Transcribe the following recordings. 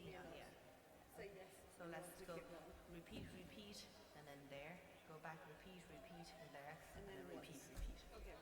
Leon, yeah. Say yes. So let's go repeat, and then there. Go back, repeat, and there. And then repeat. Okay.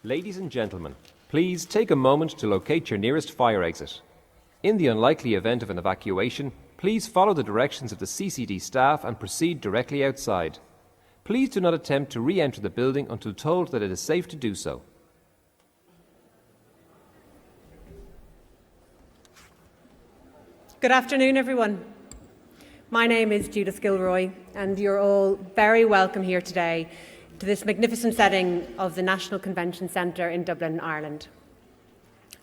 Ladies and gentlemen, please take a moment to locate your nearest fire exit. In the unlikely event of an evacuation, please follow the directions of the CCD staff and proceed directly outside. Please do not attempt to re-enter the building until told that it is safe to do so. Good afternoon, everyone. My name is Judith Gilroy, and you're all very welcome here today to this magnificent setting of the National Convention Centre in Dublin, Ireland.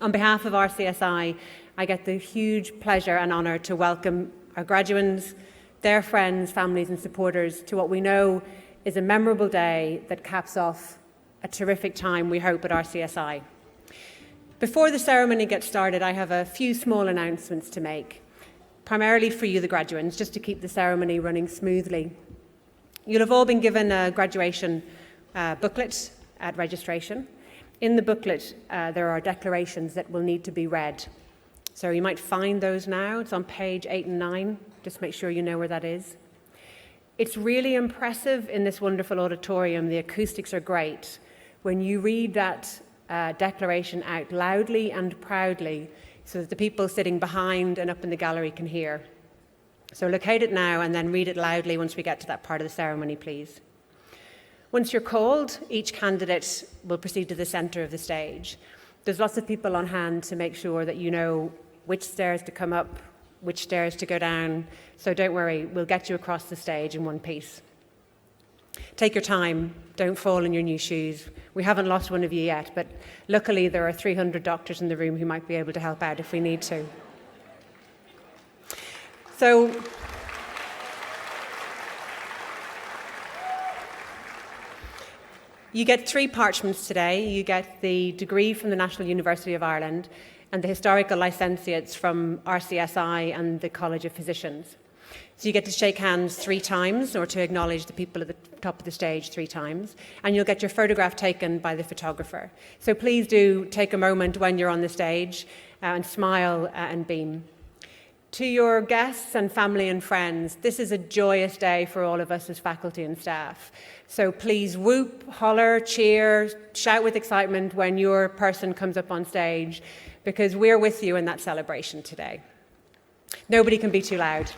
On behalf of RCSI, I get the huge pleasure and honour to welcome our graduates, their friends, families and supporters to what we know is a memorable day that caps off a terrific time, we hope, at RCSI. Before the ceremony gets started, I have a few small announcements to make, primarily for you, the graduates, just to keep the ceremony running smoothly. You'll have all been given a graduation booklet at registration. In the booklet, there are declarations that will need to be read. So you might find those now. It's on page 8 and 9. Just make sure you know where that is. It's really impressive in this wonderful auditorium. The acoustics are great. When you read that declaration out loudly and proudly so that the people sitting behind and up in the gallery can hear. So locate it now and then read it loudly once we get to that part of the ceremony, please. Once you're called, each candidate will proceed to the centre of the stage. There's lots of people on hand to make sure that you know which stairs to come up, which stairs to go down. So don't worry, we'll get you across the stage in one piece. Take your time, don't fall in your new shoes. We haven't lost one of you yet, but luckily there are 300 doctors in the room who might be able to help out if we need to. So, you get 3 parchments today. You get the degree from the National University of Ireland and the historical licentiates from RCSI and the College of Physicians. So you get to shake hands 3 times or to acknowledge the people at the top of the stage 3 times. And you'll get your photograph taken by the photographer. So please do take a moment when you're on the stage and smile and beam. To your guests and family and friends, this is a joyous day for all of us as faculty and staff. So please whoop, holler, cheer, shout with excitement when your person comes up on stage, because we're with you in that celebration today. Nobody can be too loud.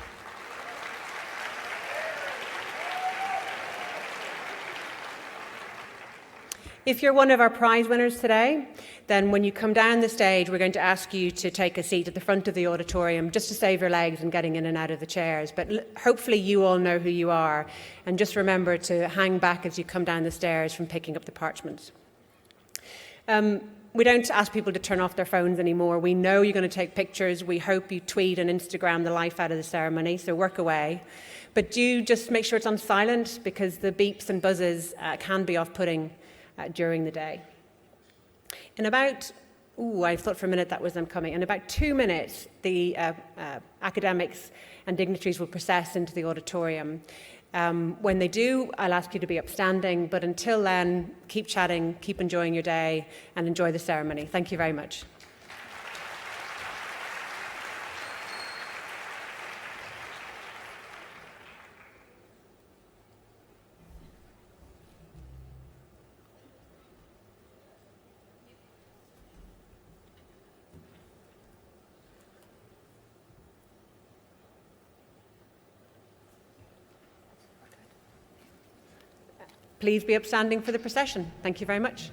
If you're one of our prize winners today, then when you come down the stage, we're going to ask you to take a seat at the front of the auditorium just to save your legs and getting in and out of the chairs. But hopefully you all know who you are. And just remember to hang back as you come down the stairs from picking up the parchments. We don't ask people to turn off their phones anymore. We know you're going to take pictures. We hope you tweet and Instagram the life out of the ceremony, so work away. But do just make sure it's on silent, because the beeps and buzzes can be off-putting during the day. In about, I thought for a minute that was them coming. In about 2 minutes, the academics and dignitaries will process into the auditorium. When they do, I'll ask you to be upstanding, but until then, keep chatting, keep enjoying your day, and enjoy the ceremony. Thank you very much. Please be upstanding for the procession. Thank you very much.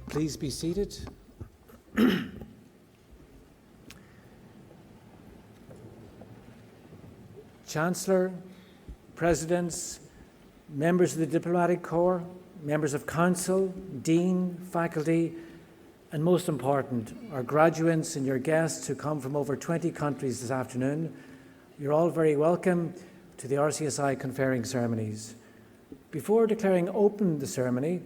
Please be seated. Chancellor, Presidents, members of the Diplomatic Corps, members of Council, Dean, faculty, and most important, our graduates and your guests who come from over 20 countries this afternoon. You're all very welcome to the RCSI conferring ceremonies. Before declaring open the ceremony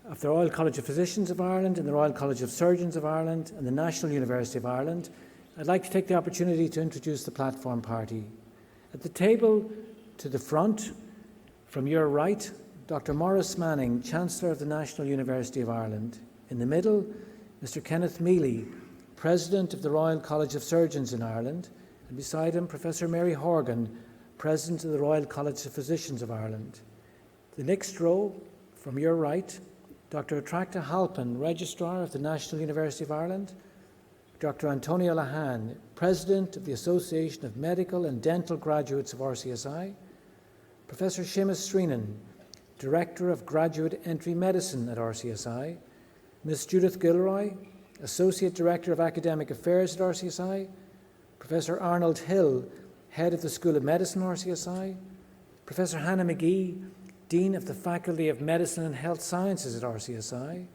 of the Royal College of Physicians of Ireland and the Royal College of Surgeons of Ireland and the National University of Ireland, I'd like to take the opportunity to introduce the platform party. At the table to the front, from your right, Dr. Maurice Manning, Chancellor of the National University of Ireland. In the middle, Mr. Kenneth Mealy, President of the Royal College of Surgeons in Ireland, and beside him, Professor Mary Horgan, President of the Royal College of Physicians of Ireland. The next row, from your right, Dr. Attracta Halpin, Registrar of the National University of Ireland, Dr. Antonio Lahan, President of the Association of Medical and Dental Graduates of RCSI, Professor Seamus Sreenan, Director of Graduate Entry Medicine at RCSI, Ms. Judith Gilroy, Associate Director of Academic Affairs at RCSI, Professor Arnold Hill, Head of the School of Medicine, RCSI, Professor Hannah McGee, Dean of the Faculty of Medicine and Health Sciences at RCSI,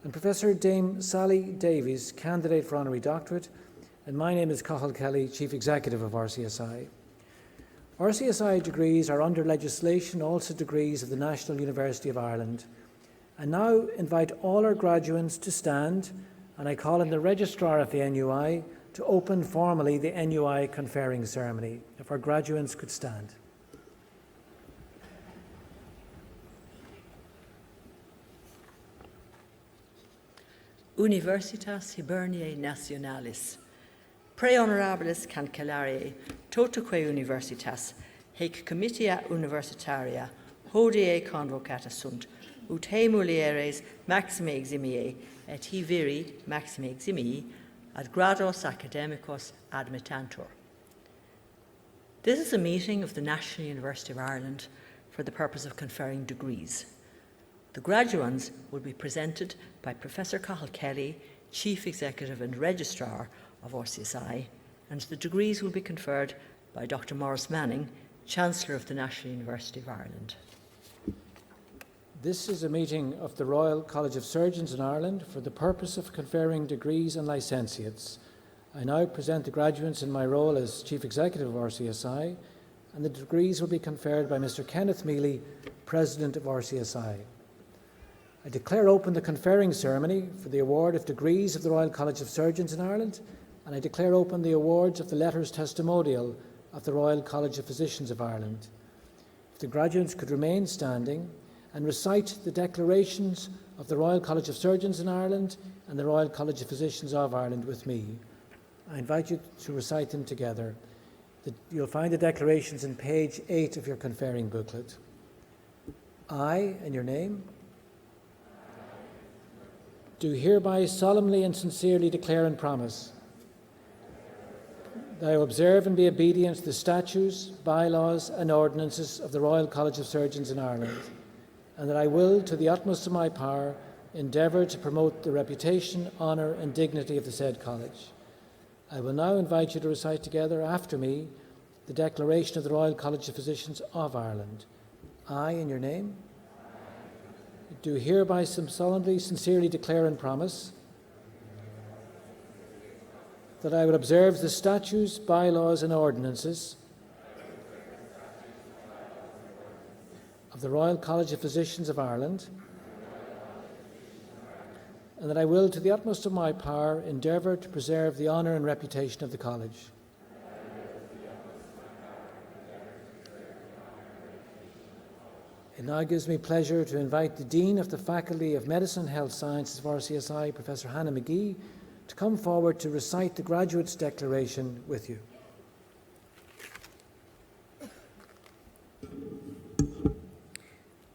and Professor Dame Sally Davies, Candidate for Honorary Doctorate, and my name is Cathal Kelly, Chief Executive of RCSI. RCSI degrees are under legislation also degrees of the National University of Ireland. I now invite all our graduates to stand, and I call on the Registrar of the NUI to open formally the NUI conferring ceremony. If our graduates could stand. Universitas Hiberniae Nationalis. Pre honorabilis cancellare totaque universitas, haec comitia universitaria, hodie convocata sunt, ut he mulieres maxime eximie, et he viri maxime eximii, ad grados academicos admittantur. This is a meeting of the National University of Ireland for the purpose of conferring degrees. The graduands will be presented by Professor Cathal Kelly, Chief Executive and Registrar of RCSI, and the degrees will be conferred by Dr. Maurice Manning, Chancellor of the National University of Ireland. This is a meeting of the Royal College of Surgeons in Ireland for the purpose of conferring degrees and licentiates. I now present the graduates in my role as Chief Executive of RCSI, and the degrees will be conferred by Mr. Kenneth Mealy, President of RCSI. I declare open the conferring ceremony for the award of degrees of the Royal College of Surgeons in Ireland, and I declare open the awards of the letters testimonial of the Royal College of Physicians of Ireland. If the graduates could remain standing and recite the declarations of the Royal College of Surgeons in Ireland and the Royal College of Physicians of Ireland with me. I invite you to recite them together. You'll find the declarations in page 8 of your conferring booklet. I, in your name, do hereby solemnly and sincerely declare and promise that I will observe and be obedient to the statutes, bylaws and ordinances of the Royal College of Surgeons in Ireland, and that I will, to the utmost of my power, endeavour to promote the reputation, honour and dignity of the said college. I will now invite you to recite together after me the declaration of the Royal College of Physicians of Ireland. I, in your name, do hereby solemnly, sincerely declare and promise that I will observe the statutes, bylaws and ordinances of the Royal College of Physicians of Ireland, and that I will, to the utmost of my power, endeavour to preserve the honour and reputation of the college. It now gives me pleasure to invite the Dean of the Faculty of Medicine and Health Sciences of RCSI, Professor Hannah McGee, to come forward to recite the graduate's declaration with you.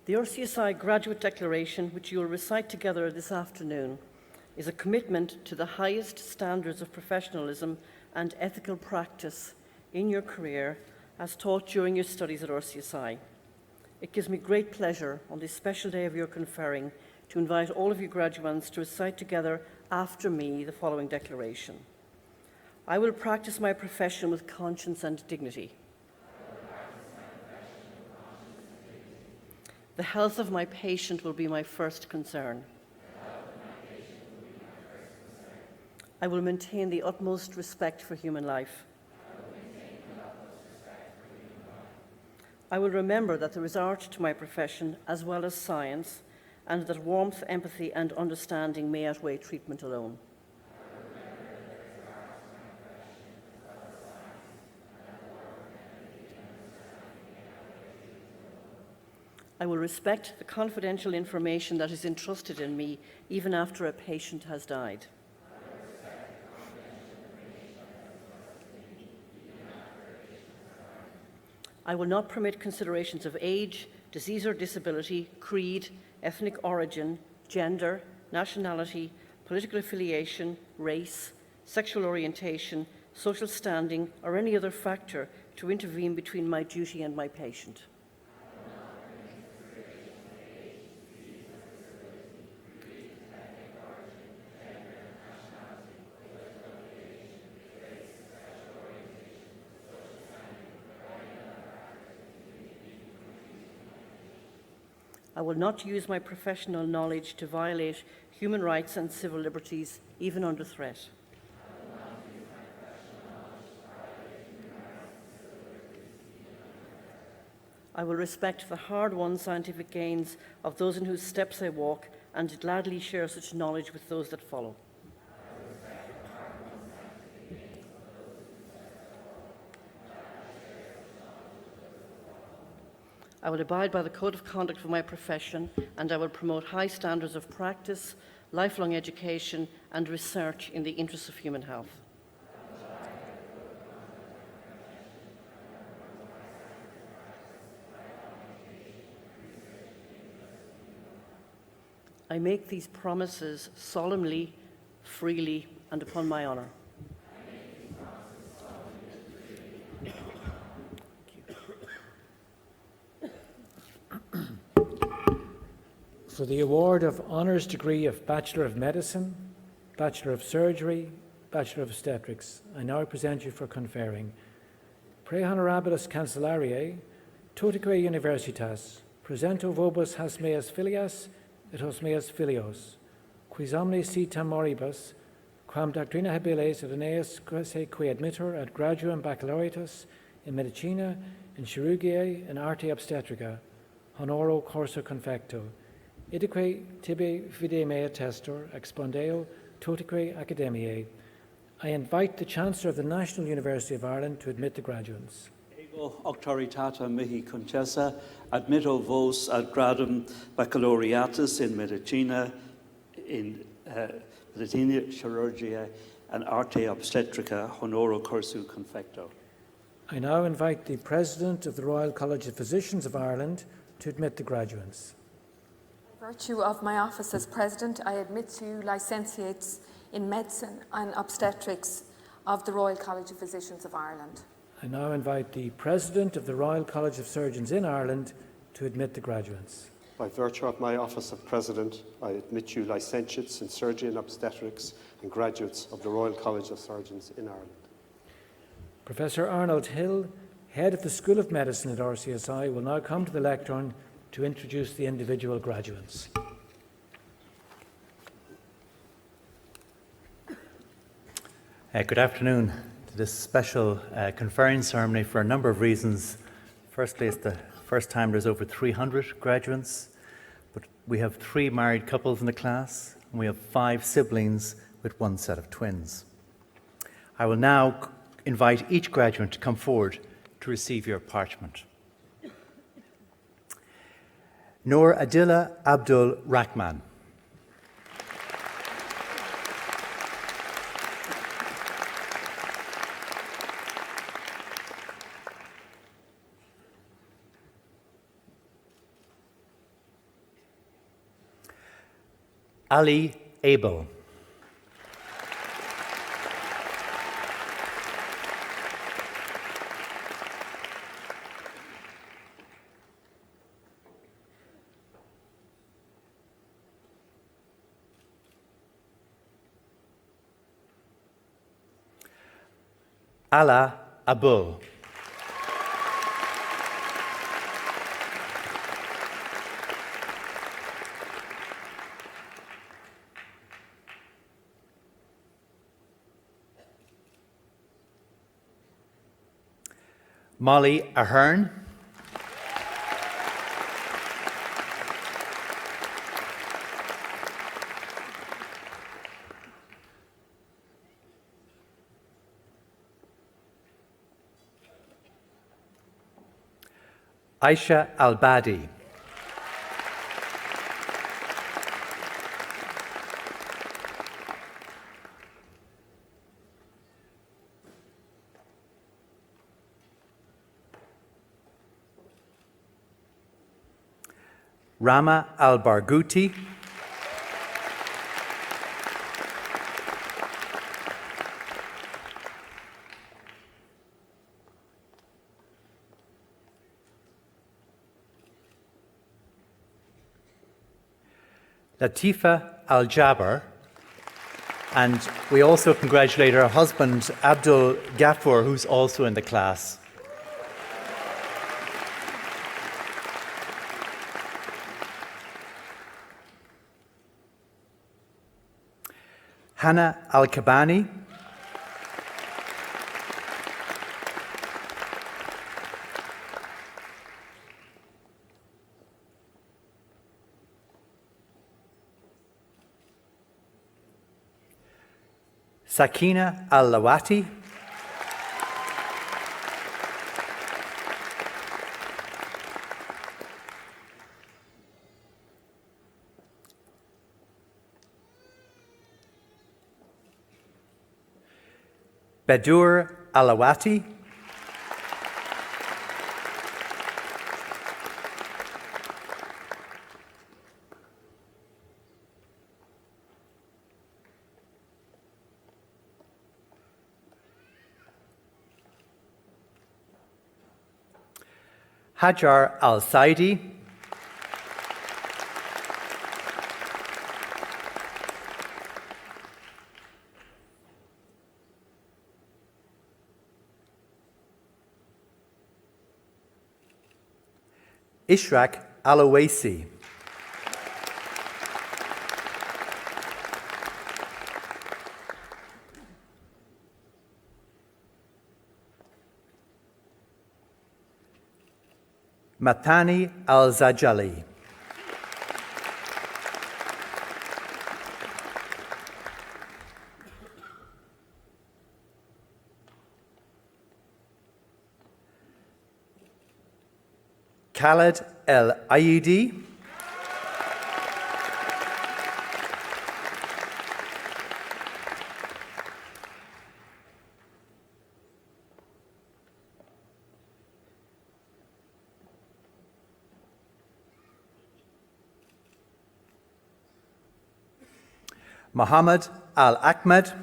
The RCSI Graduate Declaration, which you will recite together this afternoon, is a commitment to the highest standards of professionalism and ethical practice in your career as taught during your studies at RCSI. It gives me great pleasure on this special day of your conferring to invite all of you graduates to recite together after me the following declaration. I will practice my profession with conscience and dignity. The health of my patient will be my first concern. I will maintain the utmost respect for human life. I will remember that there is art to my profession as well as science, and that warmth, empathy, and understanding may outweigh treatment alone. I will respect the confidential information that is entrusted in me even after a patient has died. I will not permit considerations of age, disease or disability, creed, ethnic origin, gender, nationality, political affiliation, race, sexual orientation, social standing, or any other factor to intervene between my duty and my patient. I will not use my professional knowledge to violate human rights and civil liberties, even under threat. I will respect the hard-won scientific gains of those in whose steps I walk and gladly share such knowledge with those that follow. I will abide by the code of conduct of my profession, and I will promote high standards of practice, lifelong education, and research in the interests of human health. I make these promises solemnly, freely, and upon my honour. For the award of Honours Degree of Bachelor of Medicine, Bachelor of Surgery, Bachelor of Obstetrics, I now present you for conferring. Pre honorabilis cancellariae, totique universitas, presento vobis has meas filias et hos meas filios, quis omnes si temoribus, quam doctrina habiles et aeneas se qui admittor ad graduum baccalaureatus in medicina, in chirurgiae, in arte obstetrica, honoro corso confecto, idique tibi fide mea testor, expondeo totique academiae. I invite the Chancellor of the National University of Ireland to admit the graduates. Ego auctoritata mihi concessa, admitto vos ad gradum baccalaureatus in medicina, in medicina, chirurgia, and arte obstetrica, honoro cursu confecto. I now invite the President of the Royal College of Physicians of Ireland to admit the graduates. By virtue of my office as President, I admit you licentiates in medicine and obstetrics of the Royal College of Physicians of Ireland. I now invite the President of the Royal College of Surgeons in Ireland to admit the graduates. By virtue of my office of President, I admit you licentiates in surgery and obstetrics and graduates of the Royal College of Surgeons in Ireland. Professor Arnold Hill, Head of the School of Medicine at RCSI, will now come to the lectern to introduce the individual graduates. Good afternoon to this special conferring ceremony for a number of reasons. Firstly, it's the first time there's over 300 graduates, but we have 3 married couples in the class, and we have 5 siblings with 1 set of twins. I will now invite each graduate to come forward to receive your parchment. Noor Adila Abdul Rahman. Ali Abel. Ala Abul. Molly Ahern, Aisha Al-Badi, Rama Al-Barghouti, Latifa Al-Jaber, and we also congratulate her husband Abdul Ghaffur, who's also in the class. Hannah Al-Kabani, Sakina Al-Lawati, Badur Alawati, Hajar Al-Saidi, Ishraq Al-Owaisi, Mathani Al-Zajali, Khaled El-Ayedi, Muhammad Al-Ahmed,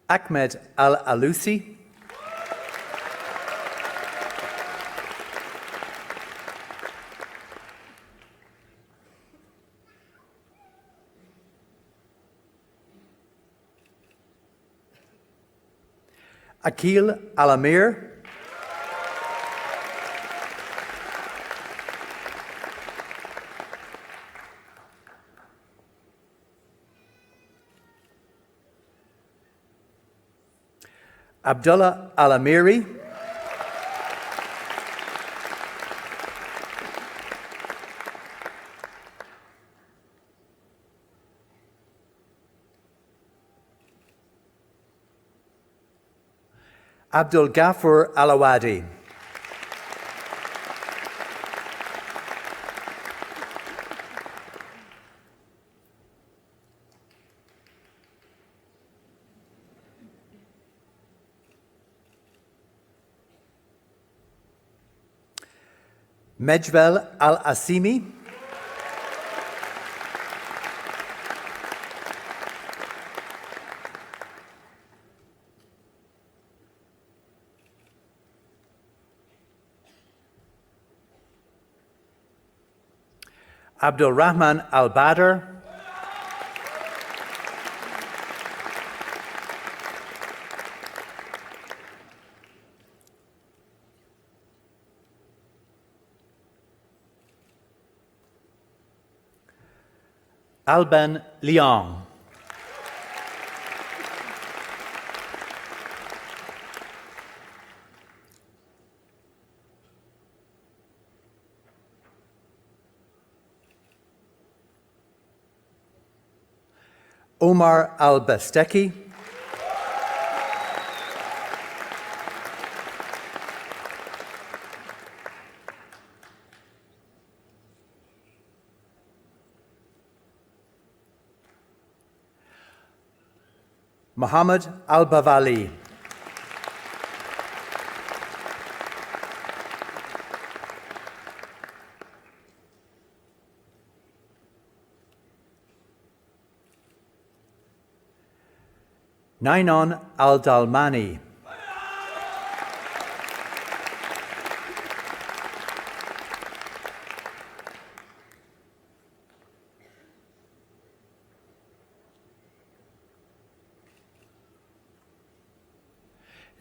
Ahmed Al-Alusi, Akil Al-Amir, Abdullah Al-Amiri, Abdul Ghaffur Alawadi, Mejvel Al-Asimi, Abdul Rahman Al-Badr, Alban Leong. Omar Al-Besteki. Muhammad Al-Bavali. Nainon Al-Dalmani.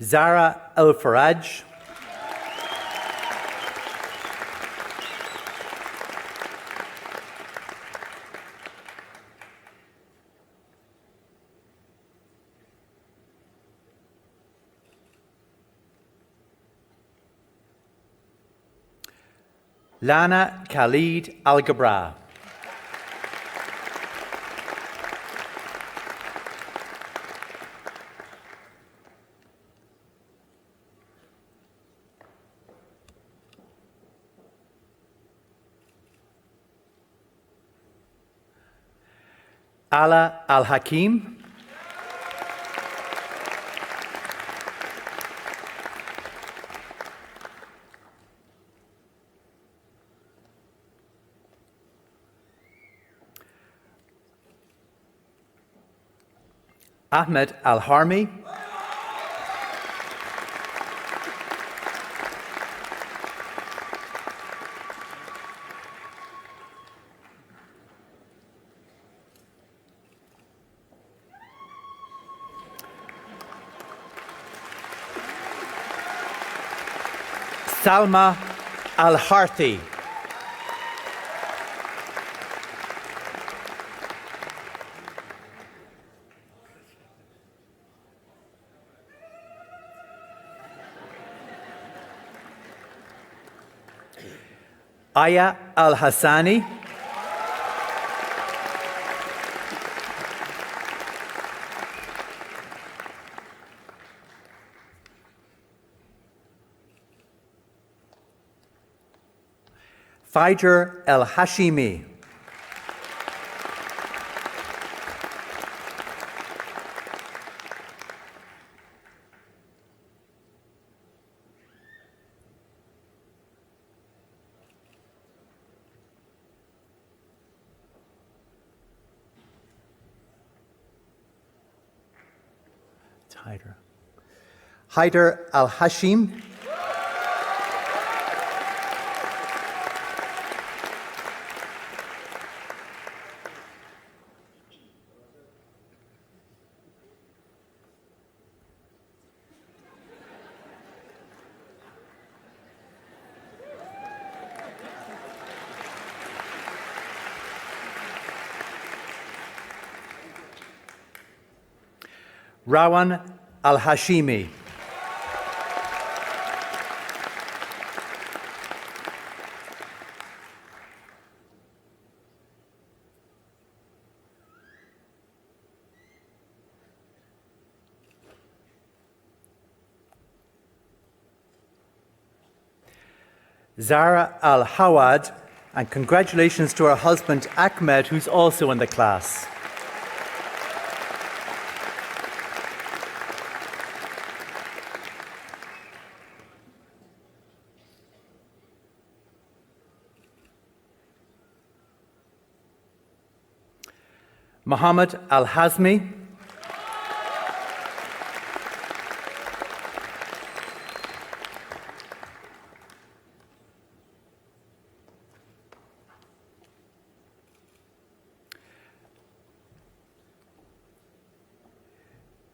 Zara El-Faraj. Lana Khalid Al-Gabra. Ala Al-Hakim. Ahmed Al-Harmi. Salma Al-Harthi. Aya Al-Hassani. Fajr El-Hashimi. Haider Al-Hashim. Rawan Al-Hashimi. Zara Al-Hawad, and congratulations to her husband Ahmed, who's also in the class. Muhammad Al-Hazmi.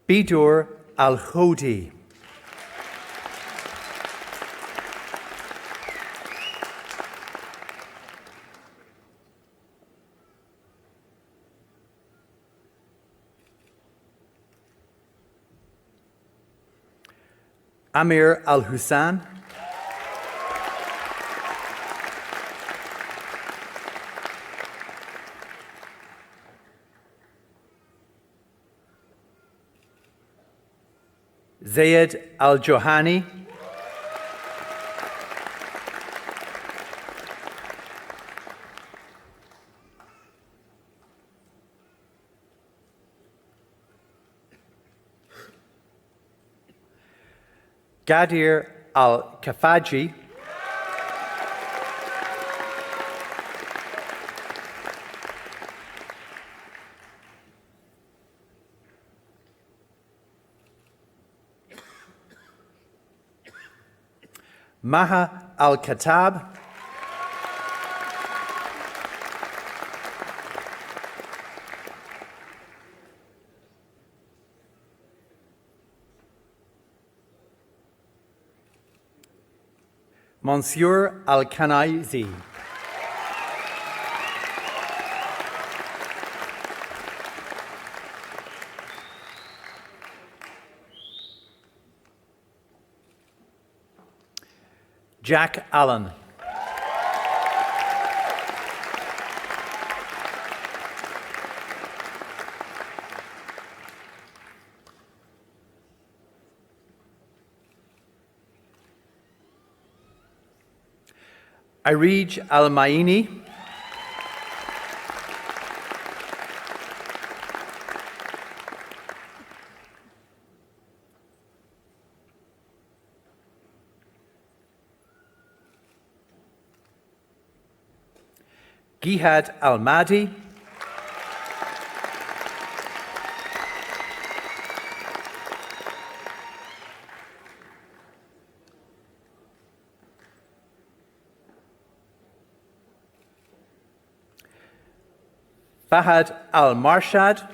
Bidur Al-Hodi. Amir Al-Hussan, Zayed Al-Johani, Gadir Al-Kafaji, Maha Al-Khattab, Monsieur Al-Kanaizi, Jack Allen, Irij Al-Maini, Gihad Al-Mahdi, Fahad Al-Marshad,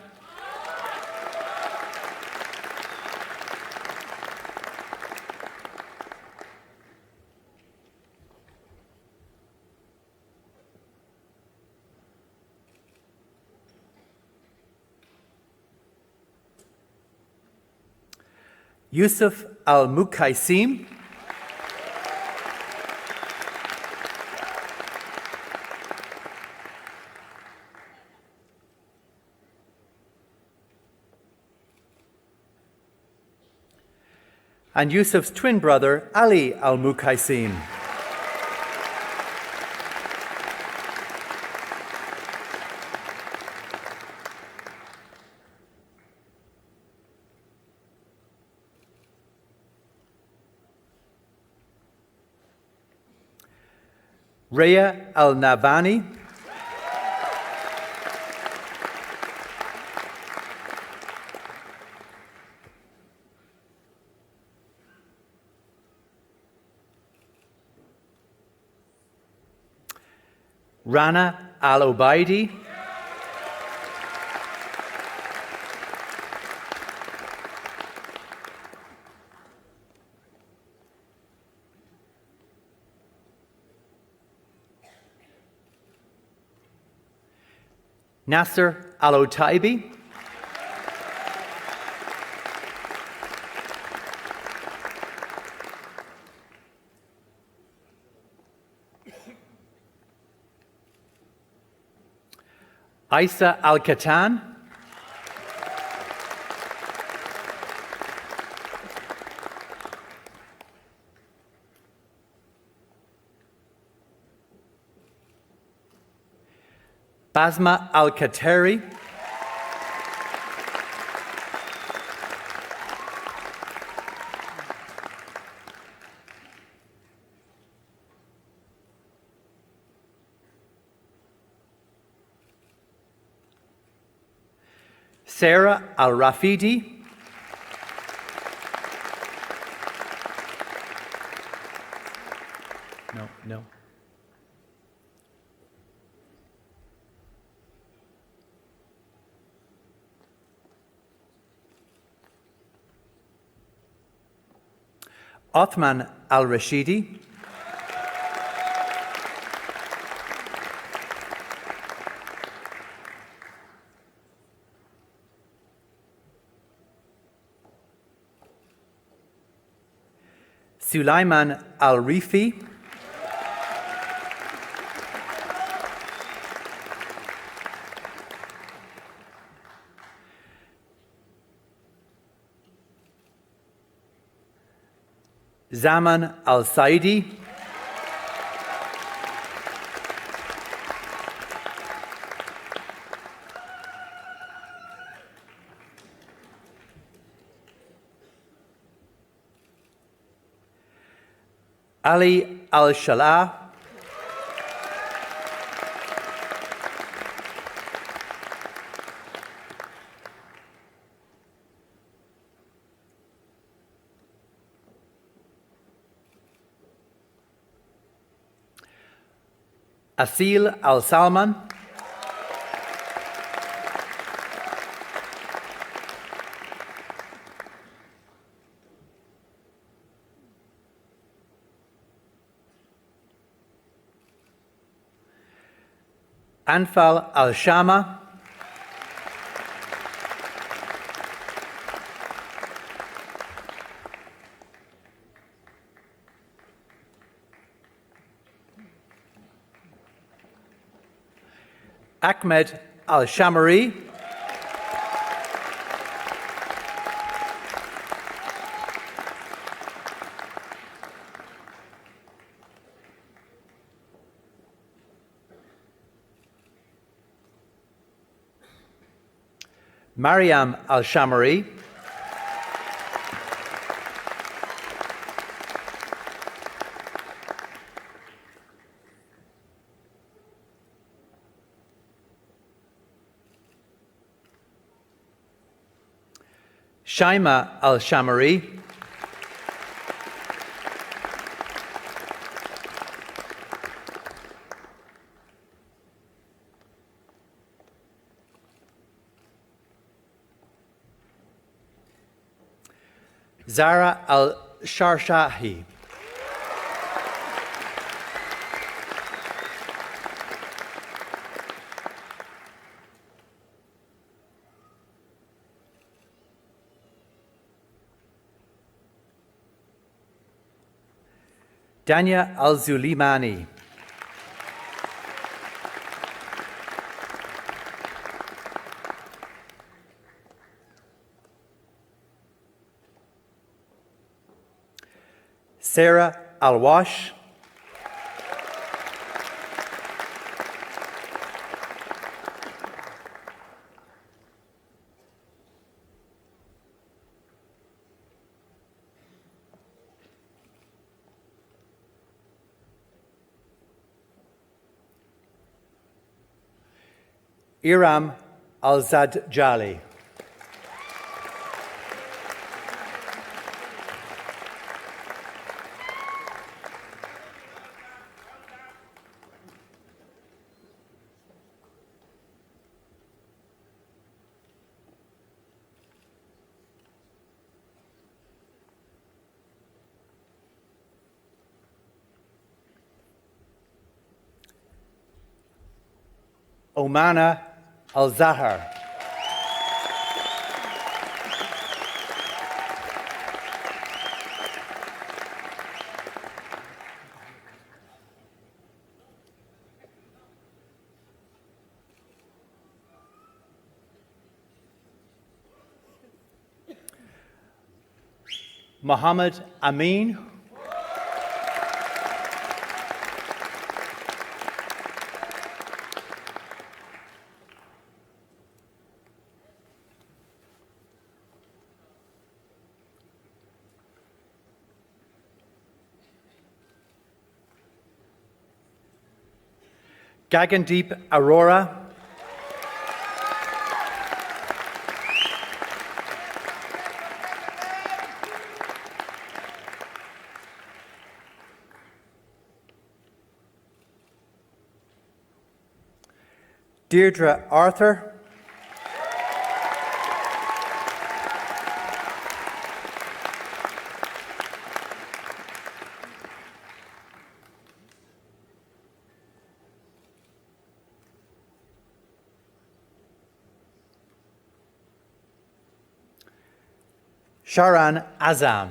Yusuf Al-Mukaisim, and Yusuf's twin brother, Ali Al-Mukaisim. Rhea Al-Navani, Rana Al-Obaidi, Nasser Al-Otaibi, Isa Al-Katan, Basma Al-Kateri, Sarah Al-Rafidi, no. Othman Al-Rashidi, Sulaiman Al-Rifi, Zaman Al-Saidi, Ali Al-Shalah, Asil Al-Salman, Anfal Al-Shama, Ahmed Al-Shamari, Mariam Al-Shamari, Shaima Al-Shamari, Zara Al-Sharshahi, Danya Al-Zulimani, Sarah Al-Wash, Iram Al-Zadjali, Omana Al-Zahar, Muhammad Amin, Gagandeep Arora, Deirdre Arthur, Sharan Azam,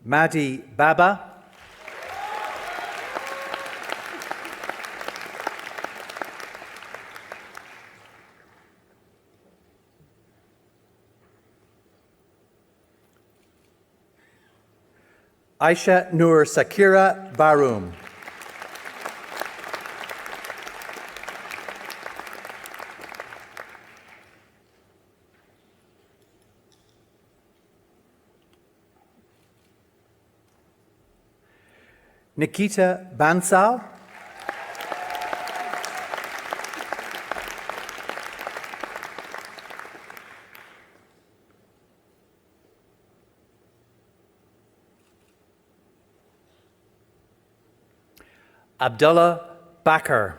Madi Baba, Aisha Nur Sakira Baroum, Nikita Bansal, Abdullah Bakr,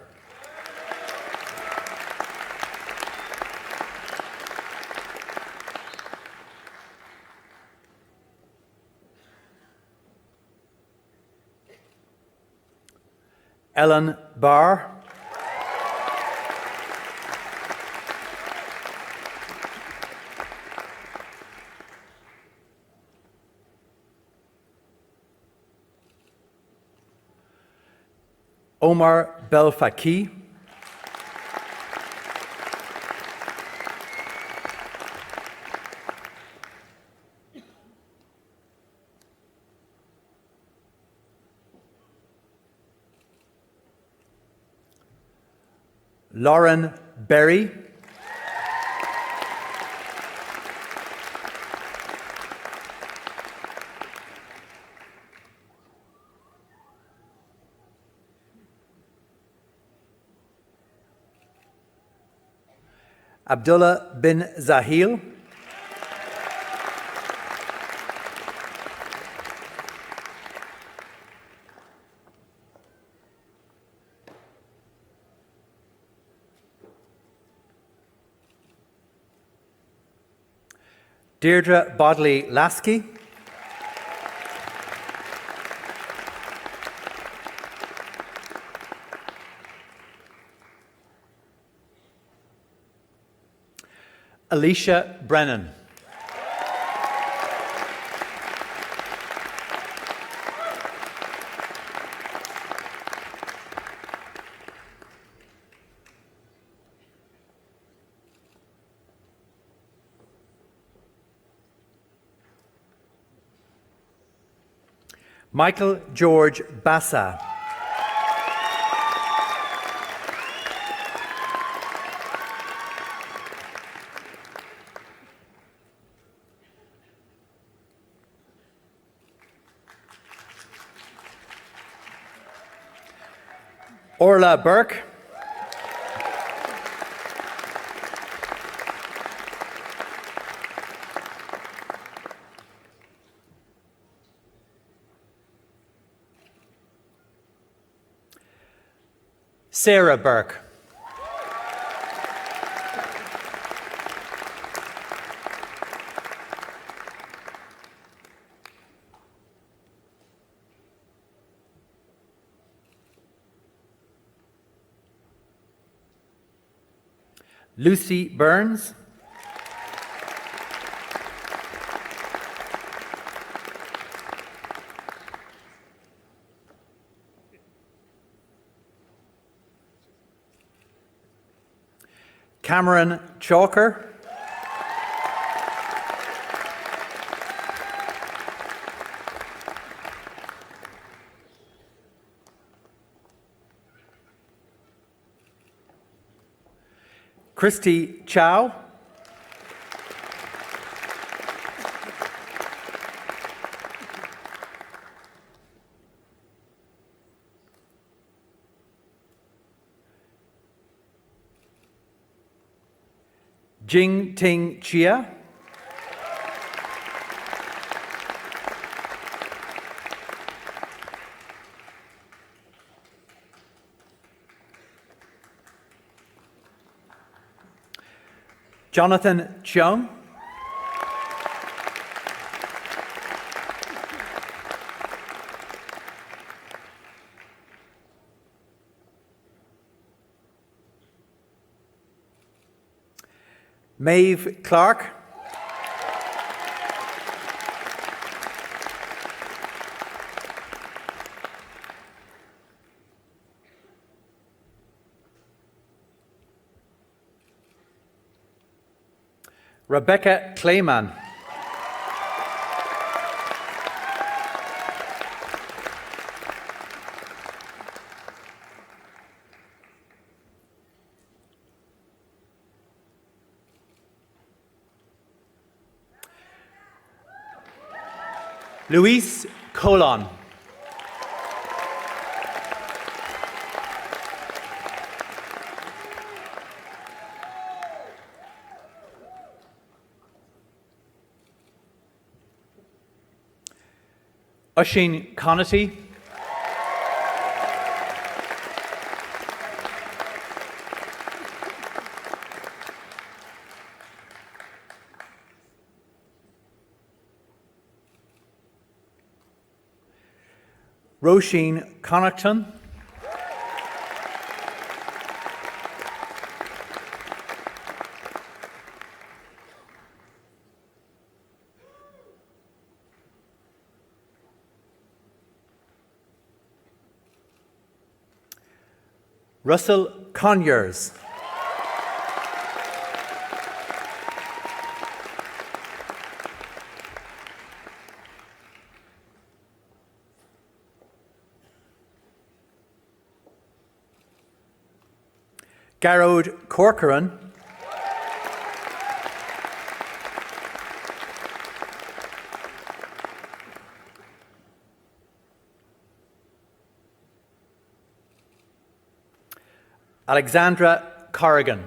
Ellen Barr, Omar Belfaki, Lauren Berry, Abdullah bin Zahil, Deirdre Bodley Lasky, Alicia Brennan, Michael George Bassa, Orla Burke, Sarah Burke, Lucy Burns, Cameron Chalker, Christy Chow, Jing Ting Chia, Jonathan Chung, Maeve Clark, Rebecca Clayman. Luis Colon. Oisin Connaty. Roisin Connaughton. Russell Conyers. Garrod Corcoran. Alexandra Corrigan.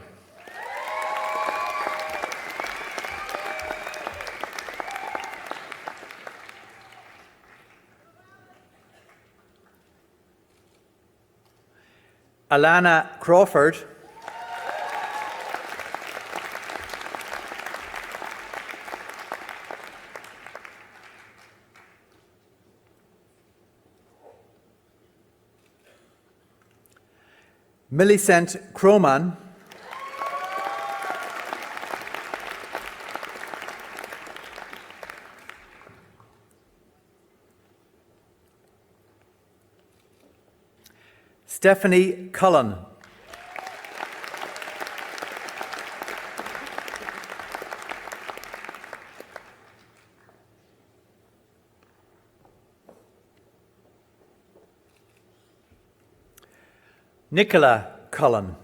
Alana Crawford. Millicent Croman. Stephanie Cullen. Nicola Cullen.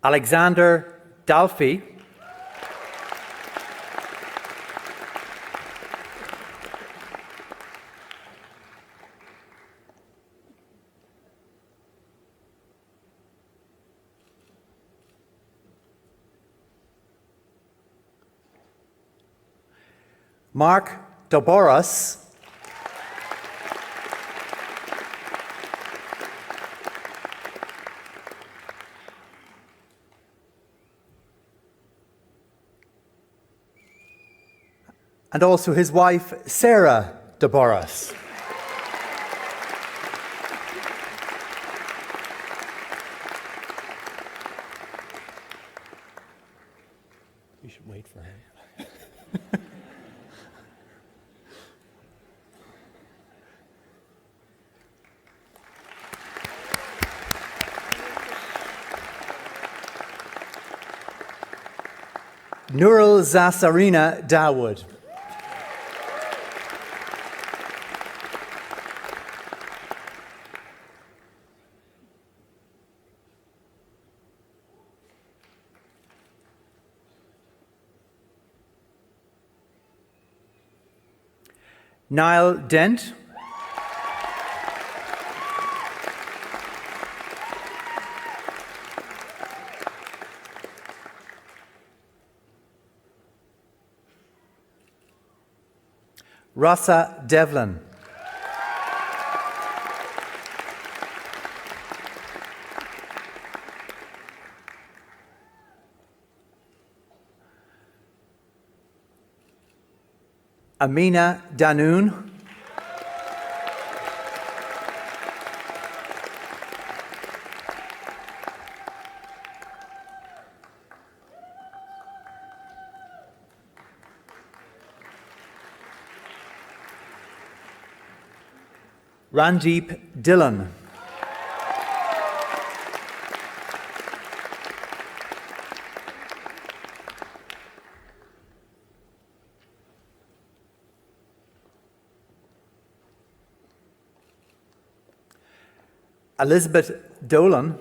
Alexander Dalfy. Mark Doboras. And also his wife, Sarah Doboras. You should wait for him. Nurul Zasarina Dawood. Niall Dent. Rossa Devlin. Amina Danoon. Randeep Dillon. Elizabeth Dolan.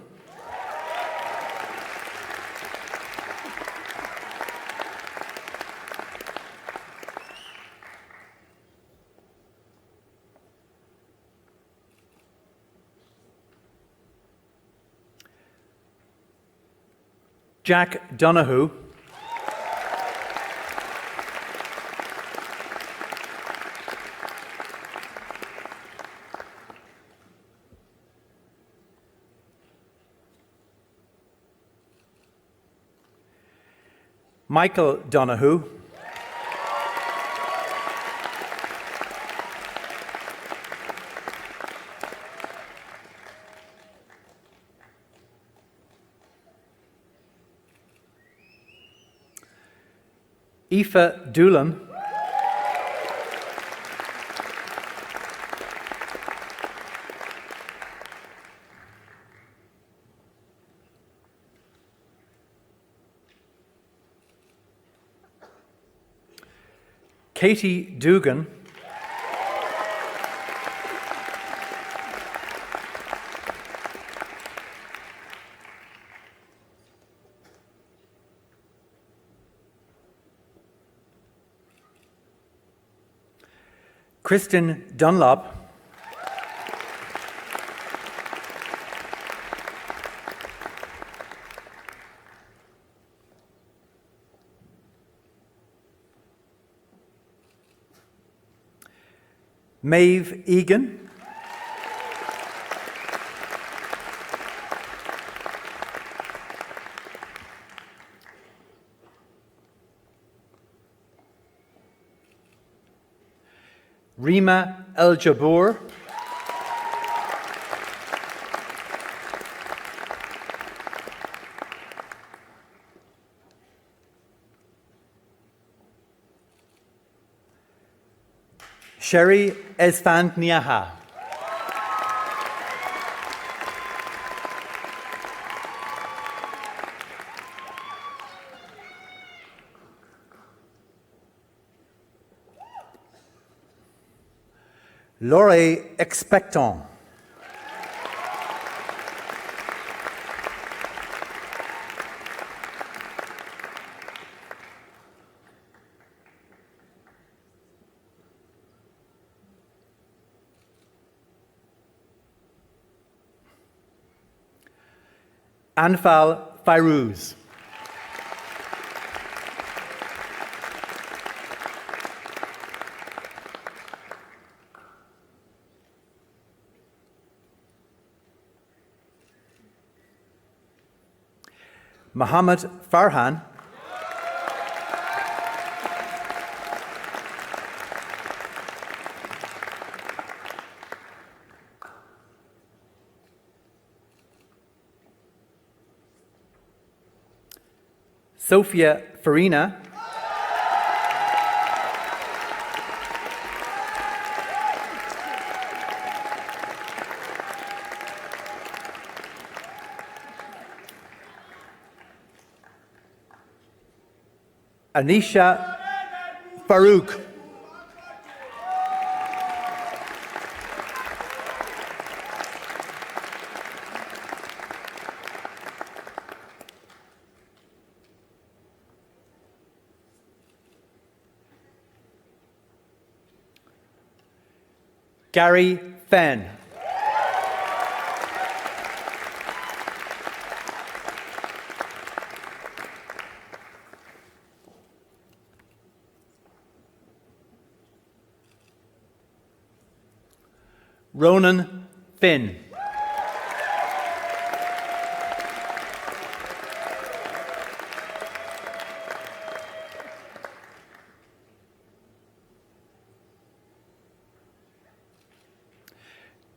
Jack Donoghue. Michael Donoghue. Aoife Doolan. Katie Dugan. Kristen Dunlop. Maeve Egan. Rima El Jabour. Sherry Esfand Niaha. Laurie Expectant. Anfal Fairouz. Mohammed Farhan. Sophia Farina. Anisha Farouk. Gary Fenn. Ronan Finn.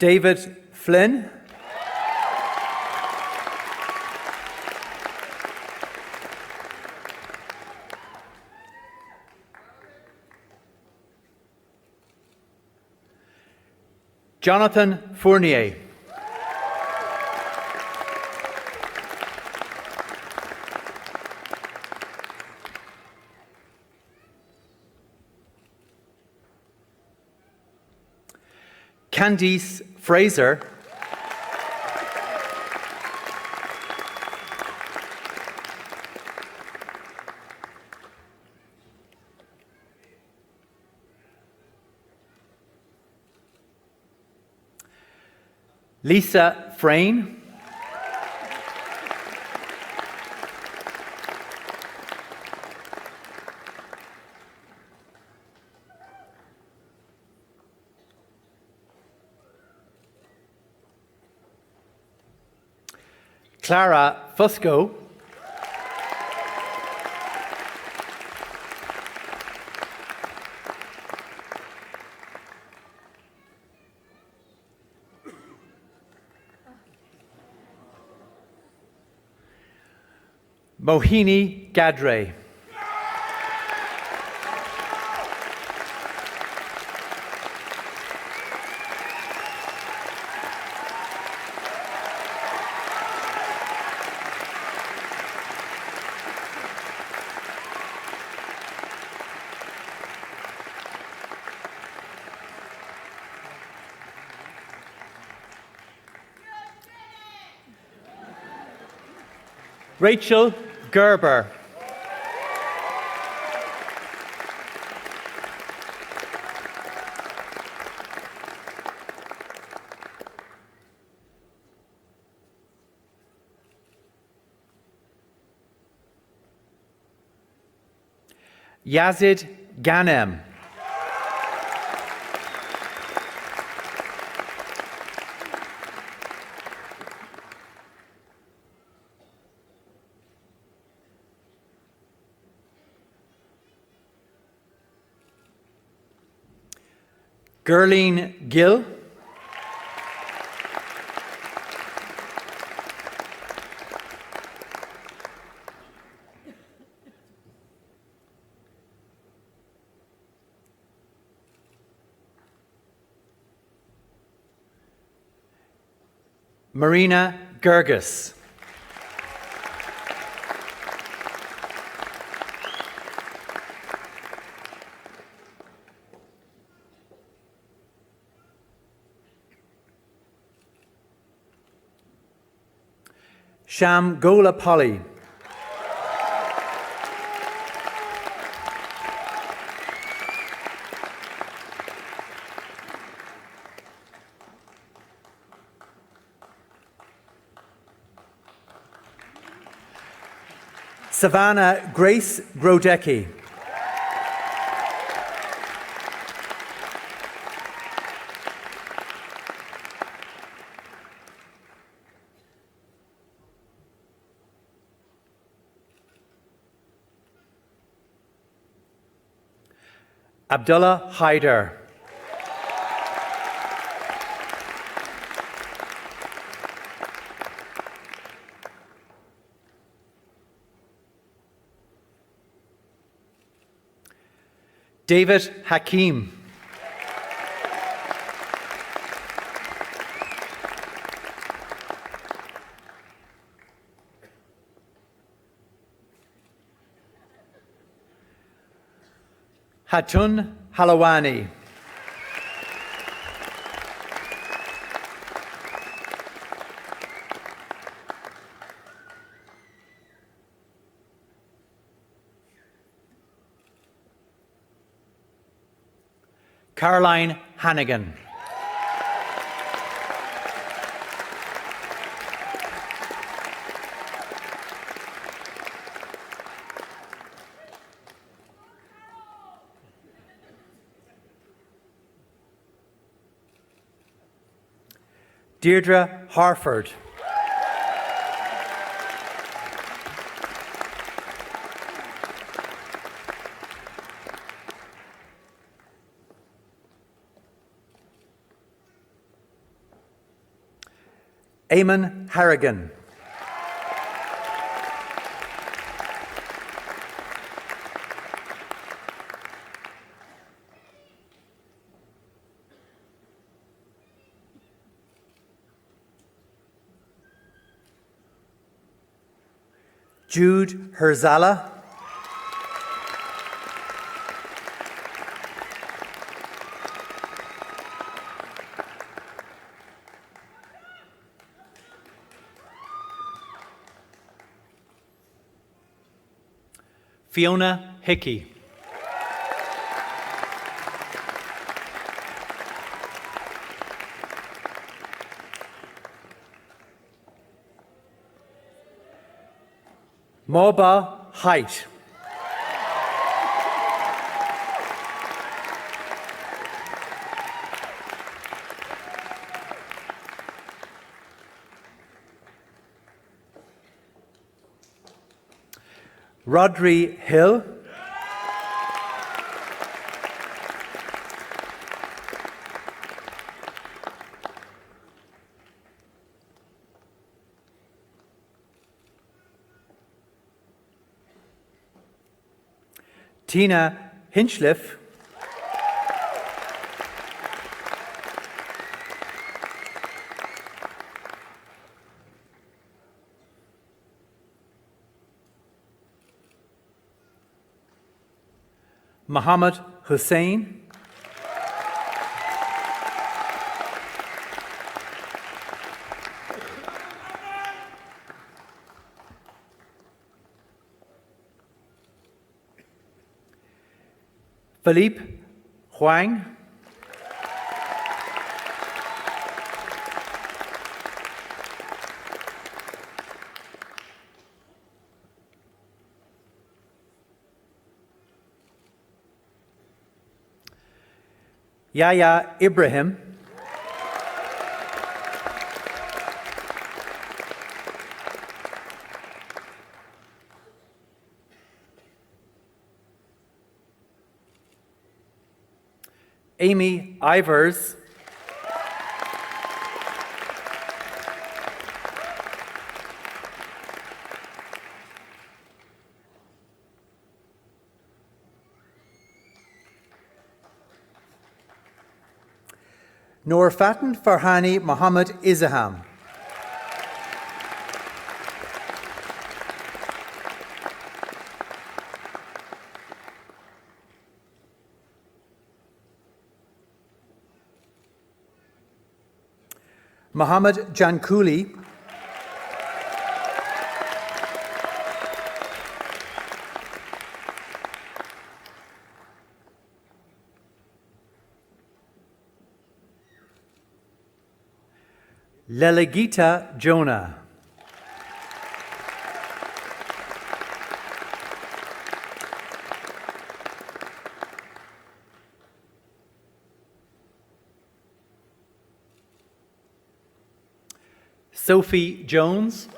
David Flynn. Jonathan Fournier. Candice Fraser. Lisa Frayne. Clara Fusco. Mohini Gadre. Rachel Gerber. Yazid Ghanem. Gerline Gill. Marina Gerges. Shamgola Polly. Savannah Grace Grodecki. Abdullah Haider. David Hakim. Hatun Halawani. Caroline Hannigan. Deirdre Harford. Eamon Harrigan. Jude Herzala, Fiona Hickey, Moba Height, Rodri Hill, Tina Hinchliff, Muhammad Hussein, Philippe Huang, Yahya Ibrahim, Amy Ivers, Noor Fatin Farhani Mohammed Izaham, Mohammed Jankuli, Lelegita Jonah, Sophie Jones,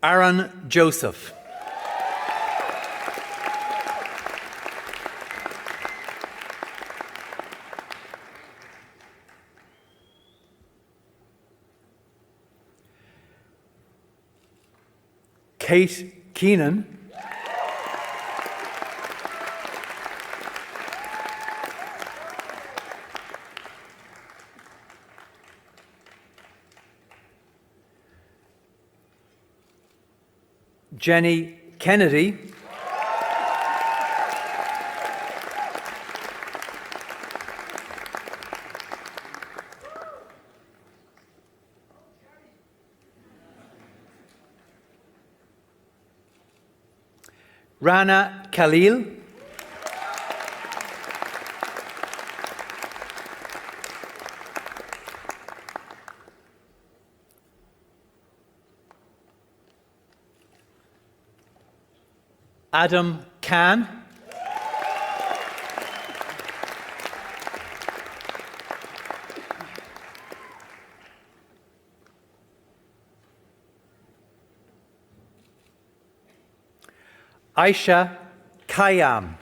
Aaron Joseph, Kate Keenan, Jenny Kennedy, Rana Khalil, Adam Khan, Aisha Khayyam,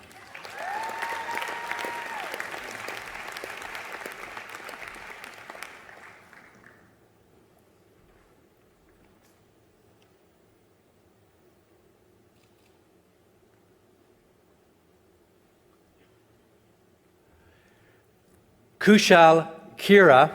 Kushal Kira,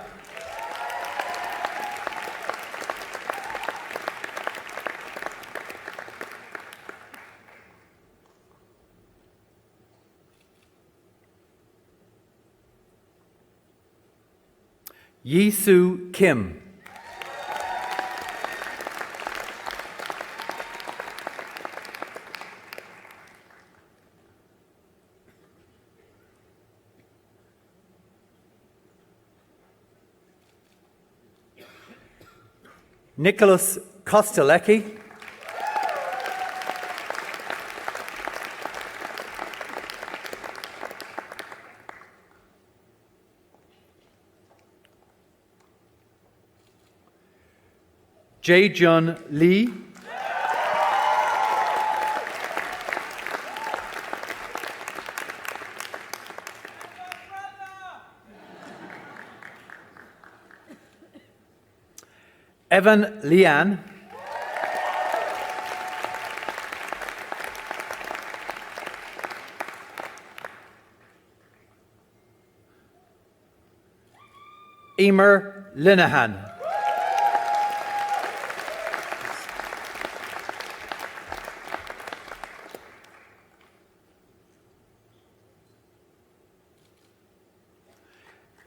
Yisu Kim, Nicholas Kostelecki, Jae-jun Lee, Evan Lian, Emer Linehan,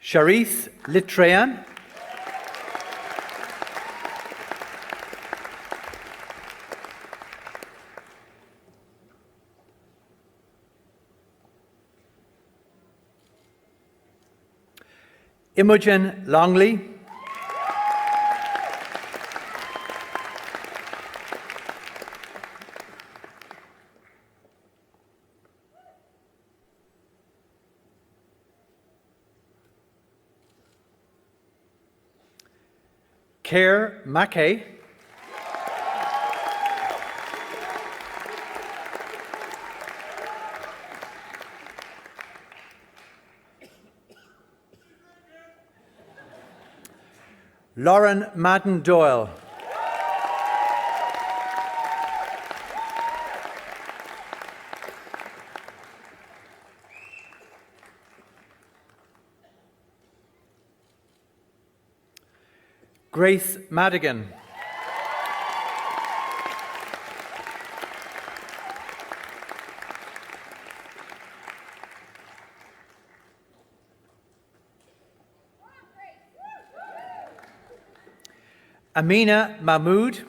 Charisse Litrean, Imogen Longley, Kerr Mackay, Lauren Madden Doyle, Grace Madigan, Amina Mahmood,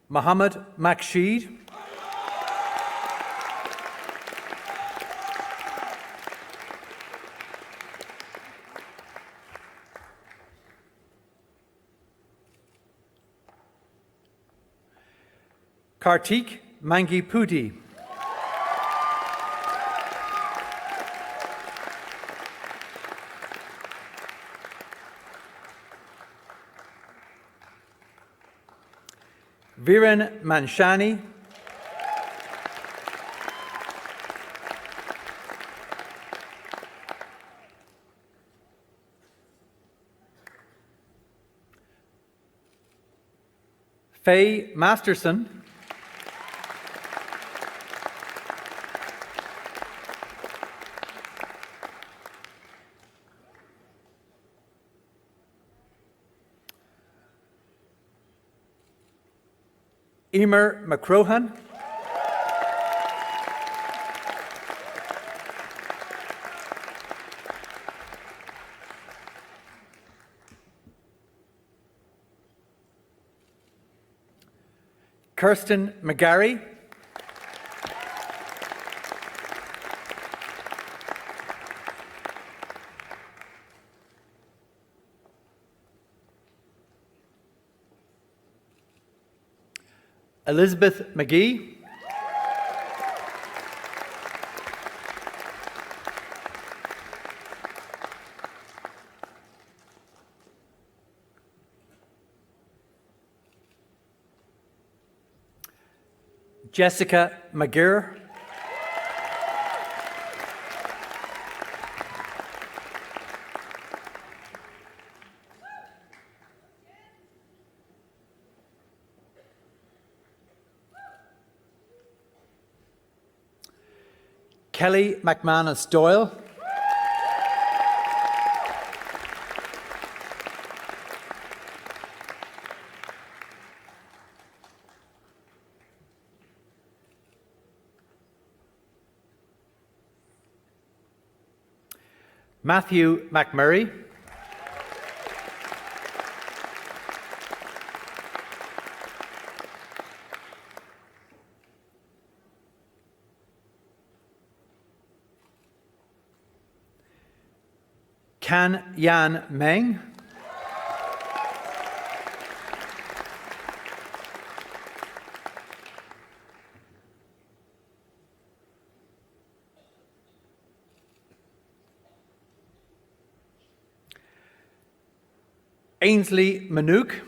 Mohammed Maksheed, Kartik Mangipudi, Viren Manshani, Faye Masterson, Emer McCrohan, Kirsten McGarry, Elizabeth McGee, Jessica McGear, Kelly McManus Doyle. Matthew McMurray. Can Yan Meng. Ainsley Manook.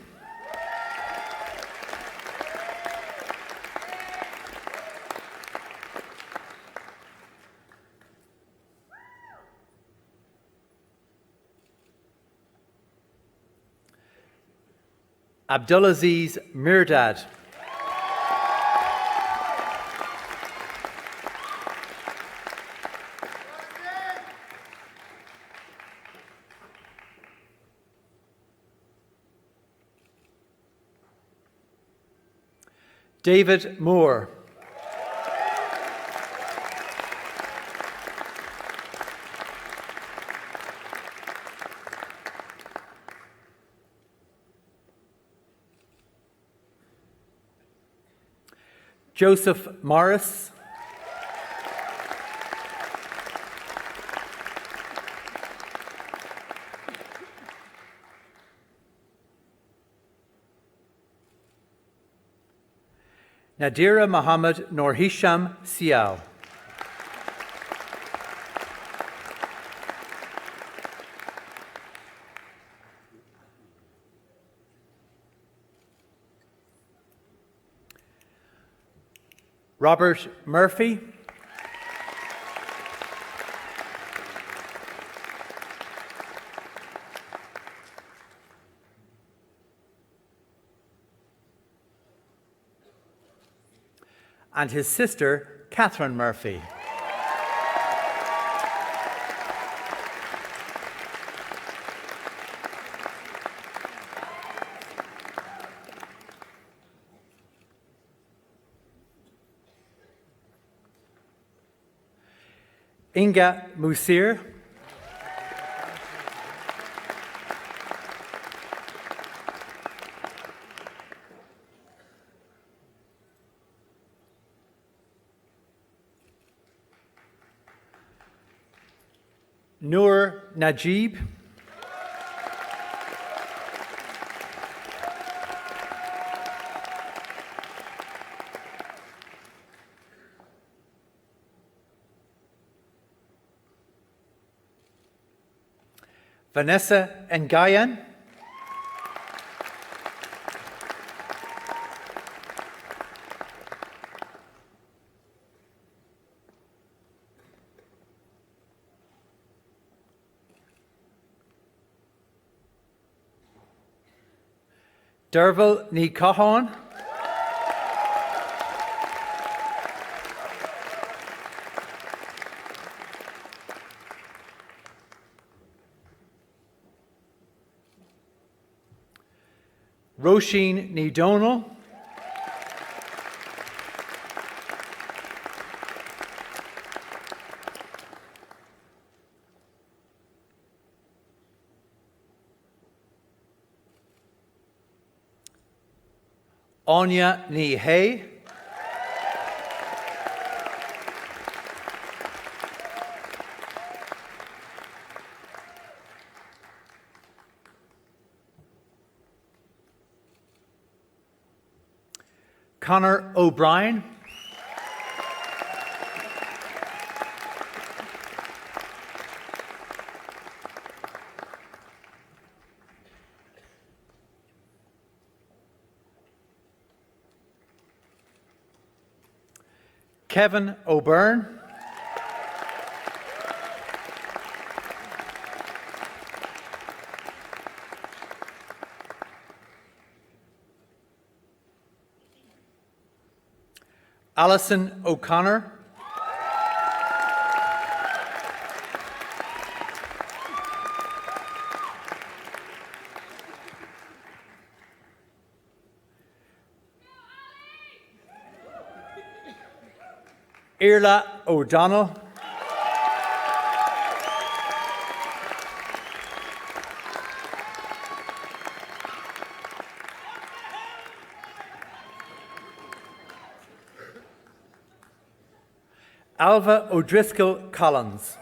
Abdulaziz Mirdad. David Moore. Joseph Morris. Nadira Mohammed Noor Hisham Sial. Robert Murphy. And his sister, Catherine Murphy. Inga Musir. Noor Najib. Vanessa Ngayan. Derval Ní Cahan. Roisin Ní Donal. Anya Ní Hay. Conor O'Brien. Kevin O'Byrne. Alison O'Connor. Irla O'Donnell. Alva O'Driscoll Collins.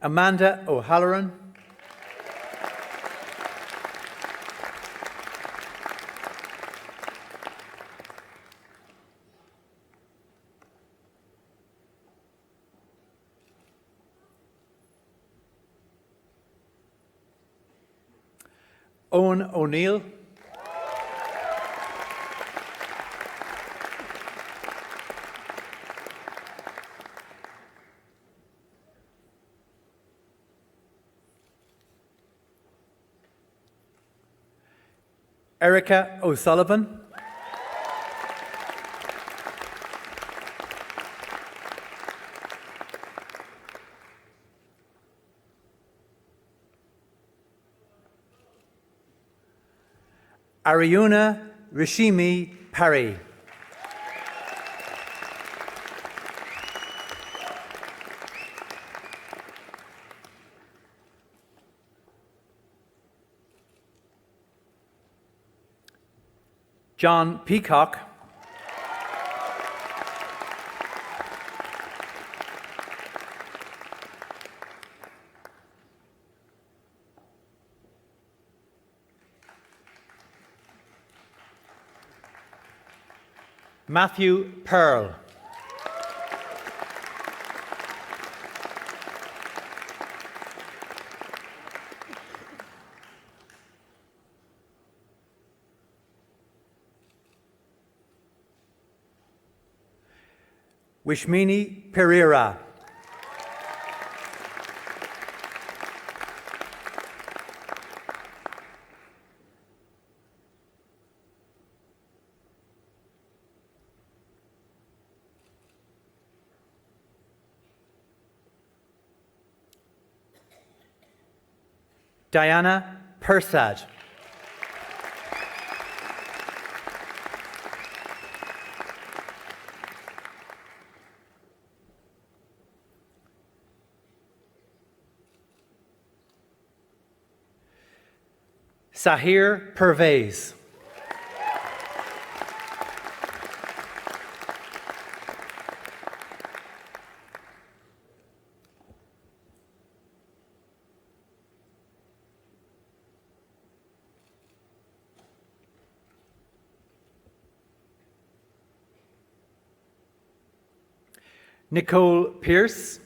Amanda O'Halloran. Owen O'Neill. Erica O'Sullivan. Ariuna Rishimi Parry. John Peacock. Matthew Pearl. Wishmini Pereira. Diana Persad. Sahir Pervez. Nicole Pierce.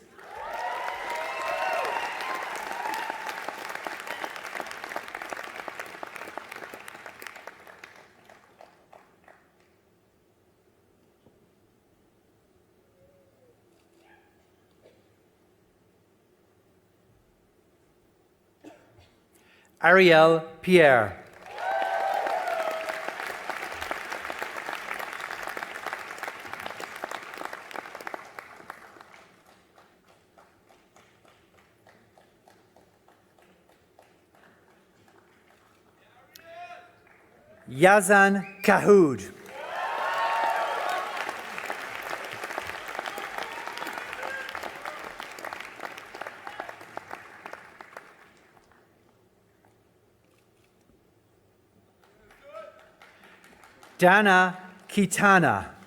Ariel Pierre. Yazan Kahoud. Dana Kitana.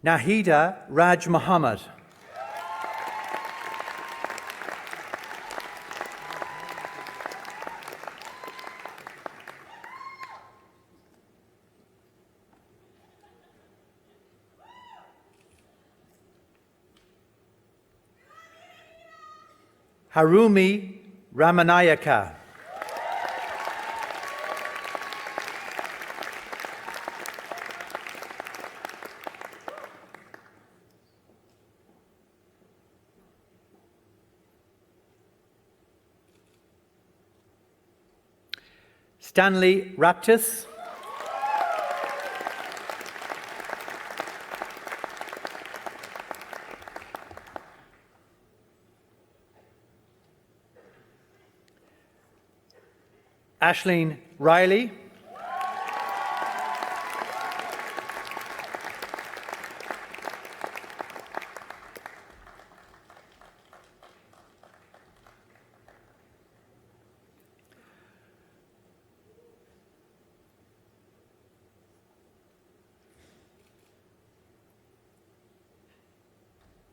Nahida Raj Muhammad. Harumi Ramanayaka. Stanley Raptis, Aisling Riley,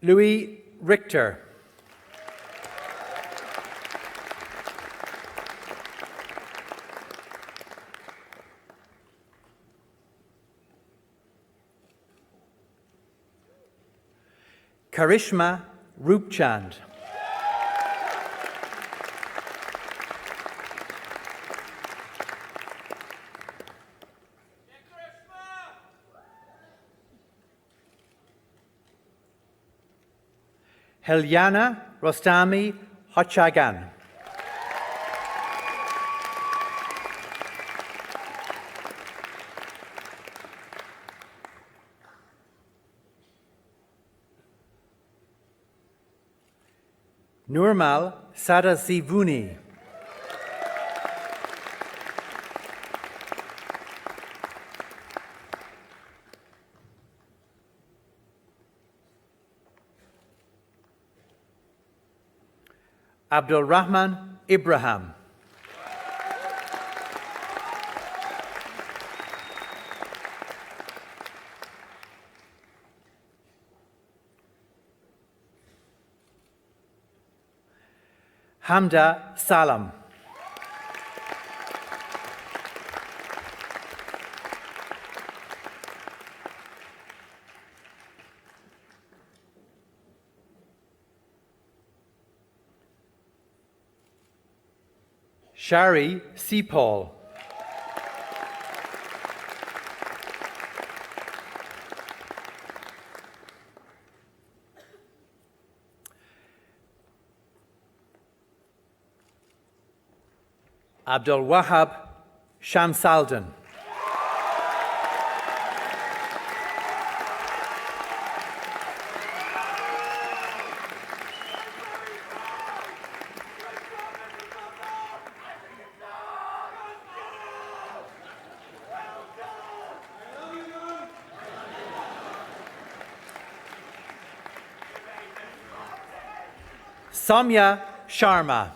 Louis Richter, Karishma Rupchand, Helyana Rostami Hochagan, Nurmal Sadasivuni, Abdul Rahman Ibrahim, Hamda Salam, Shari Seapol, Abdul Wahab Shamsaldan, Samya Sharma,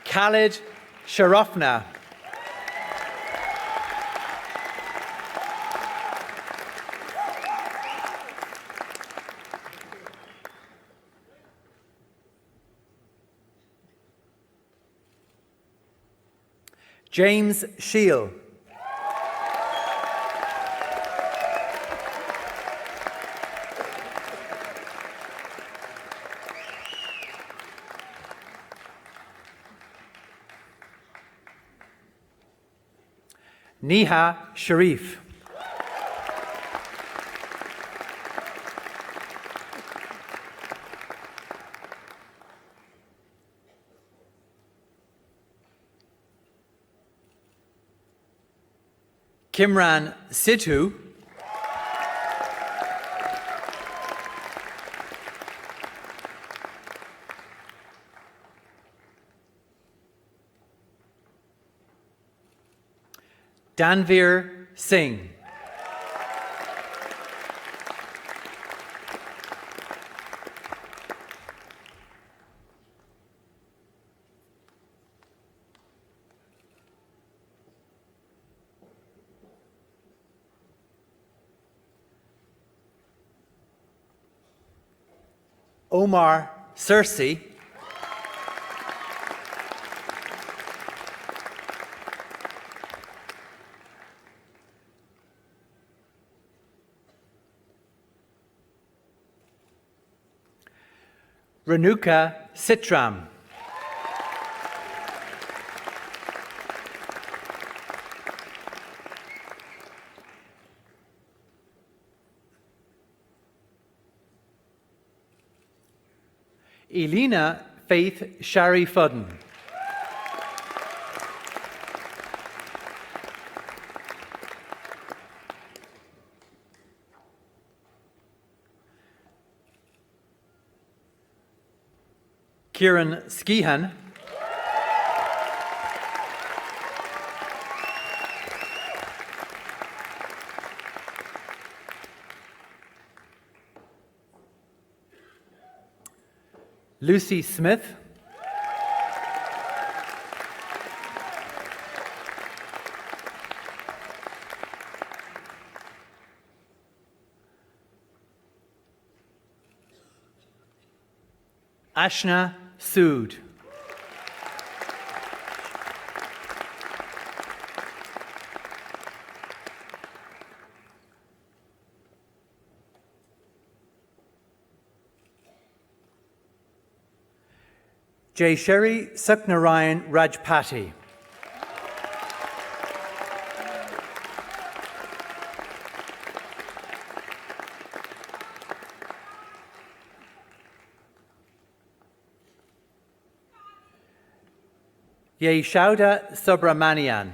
Khalid Sharafna, James Shield, Neha Sharif, Kimran Sidhu, Danvir Singh, Omar Searcy, Renuka Sitram, Elena Faith Shari Fudden. Kieran Skehan. Lucy Smith. Ashna Sood. Jay Sherry Saknarayan Rajpati. Yeshauda Subramanian.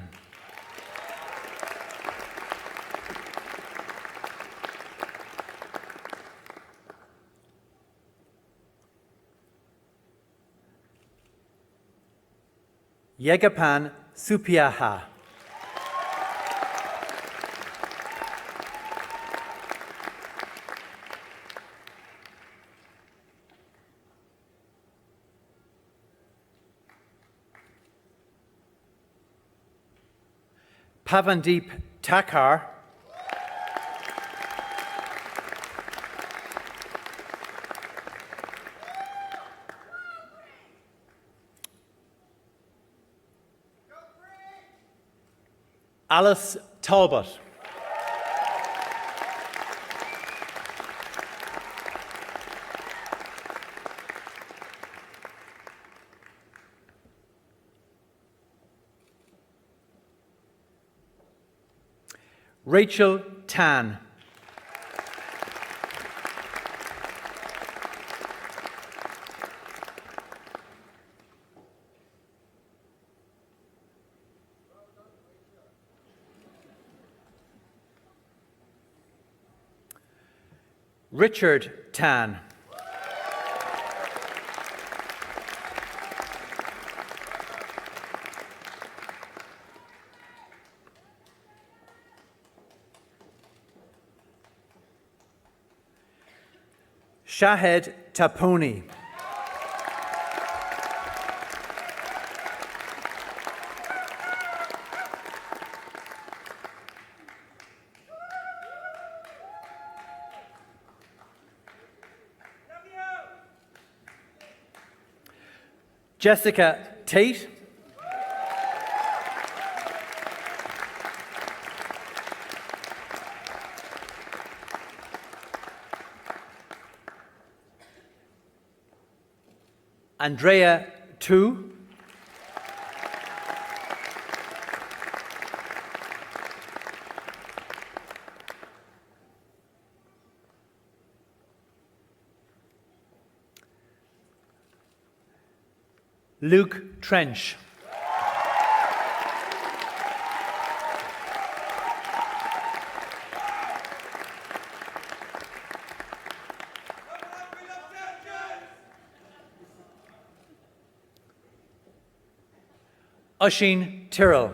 Yegapan Supiaha. Pavandeep Takar. Alice Talbot. Rachel Tan. Richard Tan. Shahed Taponi. Jessica Tate. Andrea Tu. Luke Trench. Oisin Tyrrell.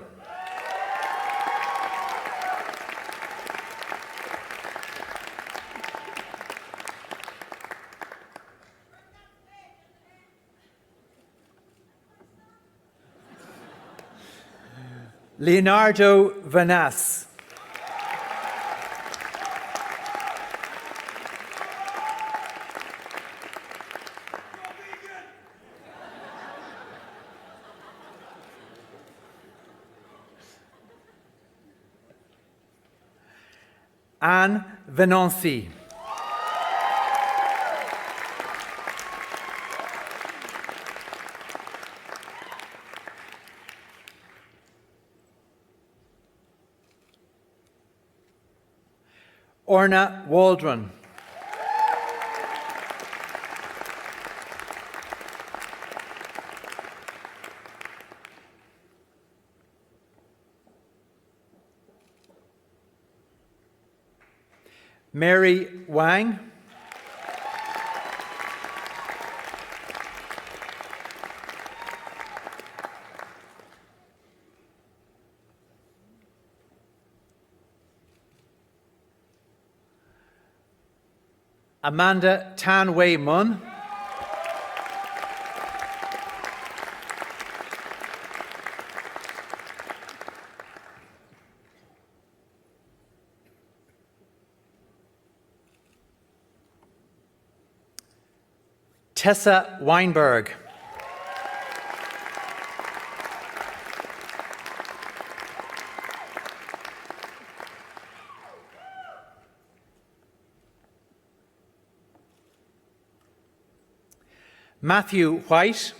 Leonardo Vanas. Anne Venancy. Orna Waldron. Mary Wang. Amanda Tan Wei Mun. Tessa Weinberg. Matthew White.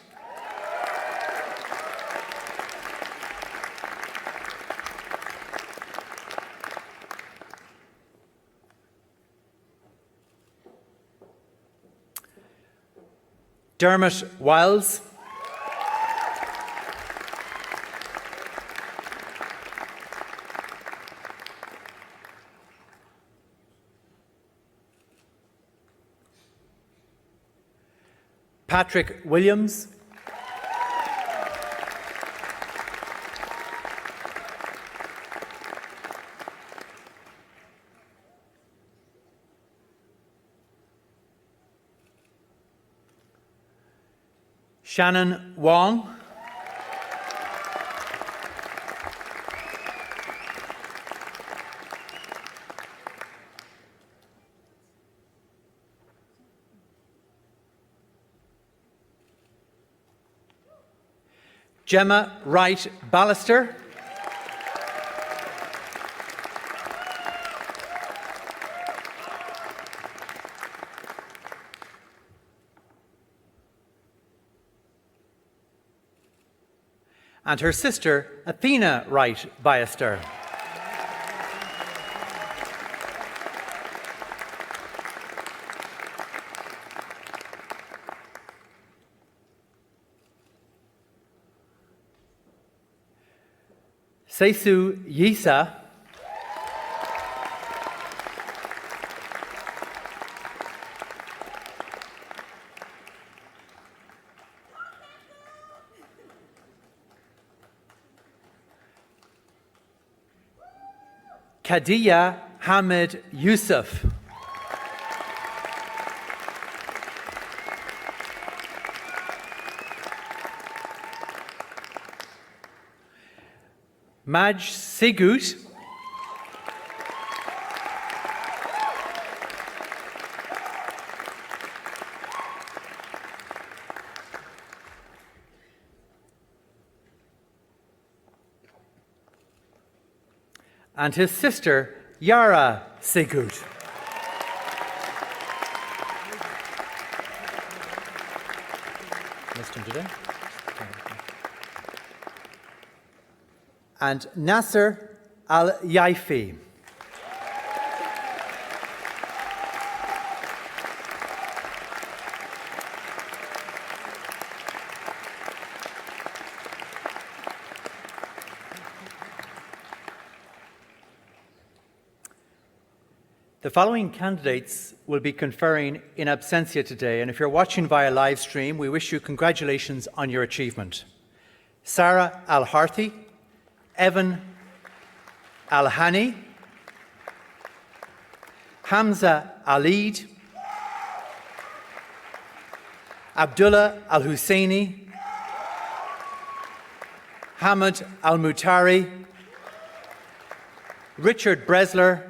Dermot Wiles. Patrick Williams. Shannon Wong. Gemma Wright Ballister. And her sister, Athena Wright Ballister. Seisu Yisa. Khadija Hamid Yusuf. Maj Sigut. And his sister, Yara Sigut. Missed him today. And Nasser Al-Yaifi. The following candidates will be conferring in absentia today, and if you're watching via live stream, we wish you congratulations on your achievement. Sarah Al-Harthi, Evan Al-Hani, Hamza Alid, Abdullah Al-Husseini, Hamid Al-Mutari, Richard Bresler,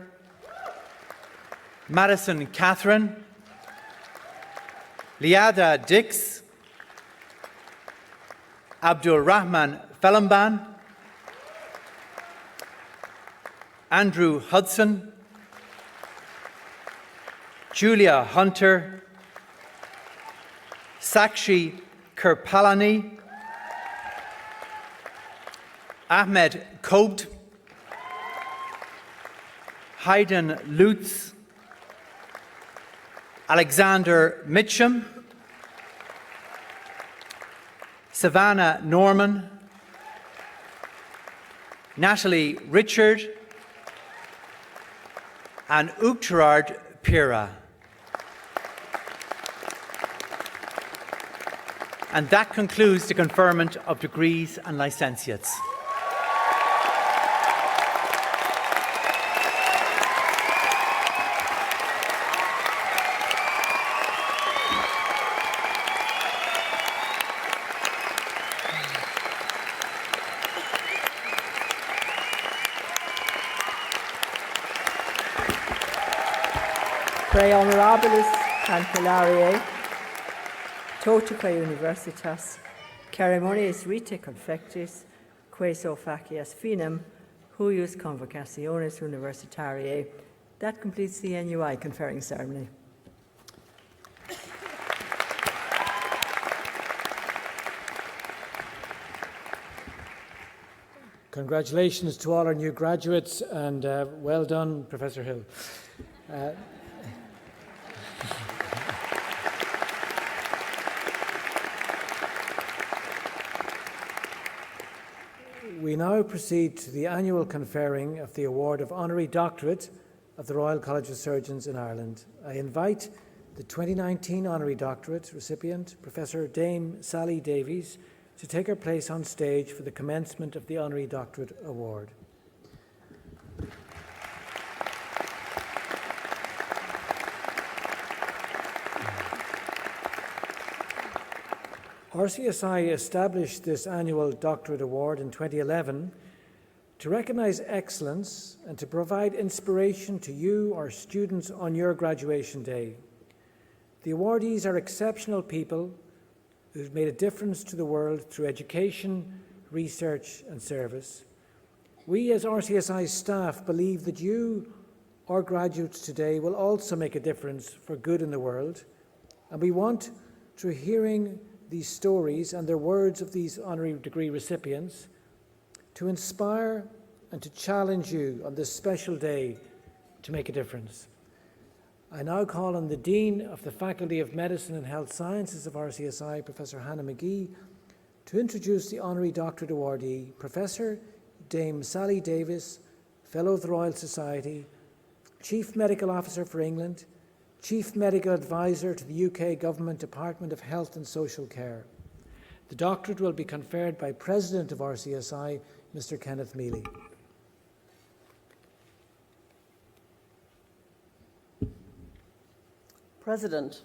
Madison Catherine, Liada Dix, Abdul Rahman Felamban, Andrew Hudson, Julia Hunter, Sakshi Kirpalani, Ahmed Kobt, Hayden Lutz, Alexander Mitchum, Savannah Norman, Natalie Richard, and Uachtarard Pira. And that concludes the conferment of degrees and licentiates. Pre honorabilis cancellariae, totaque universitas, ceremonies rite confectis, queso facias finem, huius convocationes universitariae. That completes the NUI conferring ceremony. Congratulations to all our new graduates, and well done, Professor Hill. We now proceed to the annual conferring of the award of Honorary Doctorate of the Royal College of Surgeons in Ireland. I invite the 2019 Honorary Doctorate recipient, Professor Dame Sally Davies, to take her place on stage for the commencement of the Honorary Doctorate Award. RCSI established this annual doctorate award in 2011 to recognise excellence and to provide inspiration to you, our students, on your graduation day. The awardees are exceptional people who've made a difference to the world through education, research and service. We as RCSI staff believe that you, our graduates today, will also make a difference for good in the world, and we want, through hearing these stories and their words of these honorary degree recipients, to inspire and to challenge you on this special day to make a difference. I now call on the Dean of the Faculty of Medicine and Health Sciences of RCSI, Professor Hannah McGee, to introduce the Honorary Doctorate awardee, Professor Dame Sally Davies, Fellow of the Royal Society, Chief Medical Officer for England, Chief Medical Advisor to the UK Government Department of Health and Social Care. The doctorate will be conferred by President of RCSI, Mr. Kenneth Mealy. President,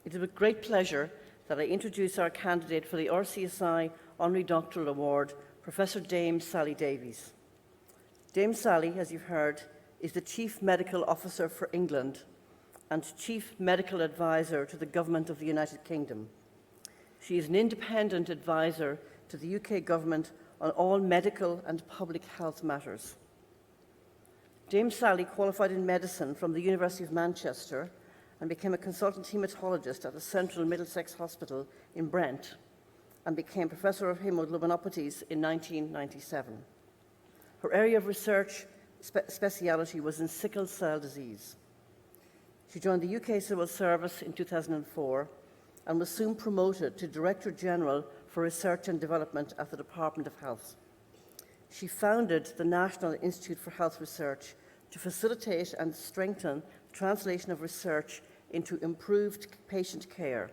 it is with great pleasure that I introduce our candidate for the RCSI Honorary Doctoral Award, Professor Dame Sally Davies. Dame Sally, as you've heard, is the Chief Medical Officer for England and Chief Medical Advisor to the Government of the United Kingdom. She is an independent advisor to the UK Government on all medical and public health matters. Dame Sally qualified in medicine from the University of Manchester and became a consultant haematologist at the Central Middlesex Hospital in Brent, and became Professor of Hemoglobinopathies in 1997. Her area of research speciality was in sickle cell disease. She joined the UK Civil Service in 2004 and was soon promoted to Director General for Research and Development at the Department of Health. She founded the National Institute for Health Research to facilitate and strengthen the translation of research into improved patient care,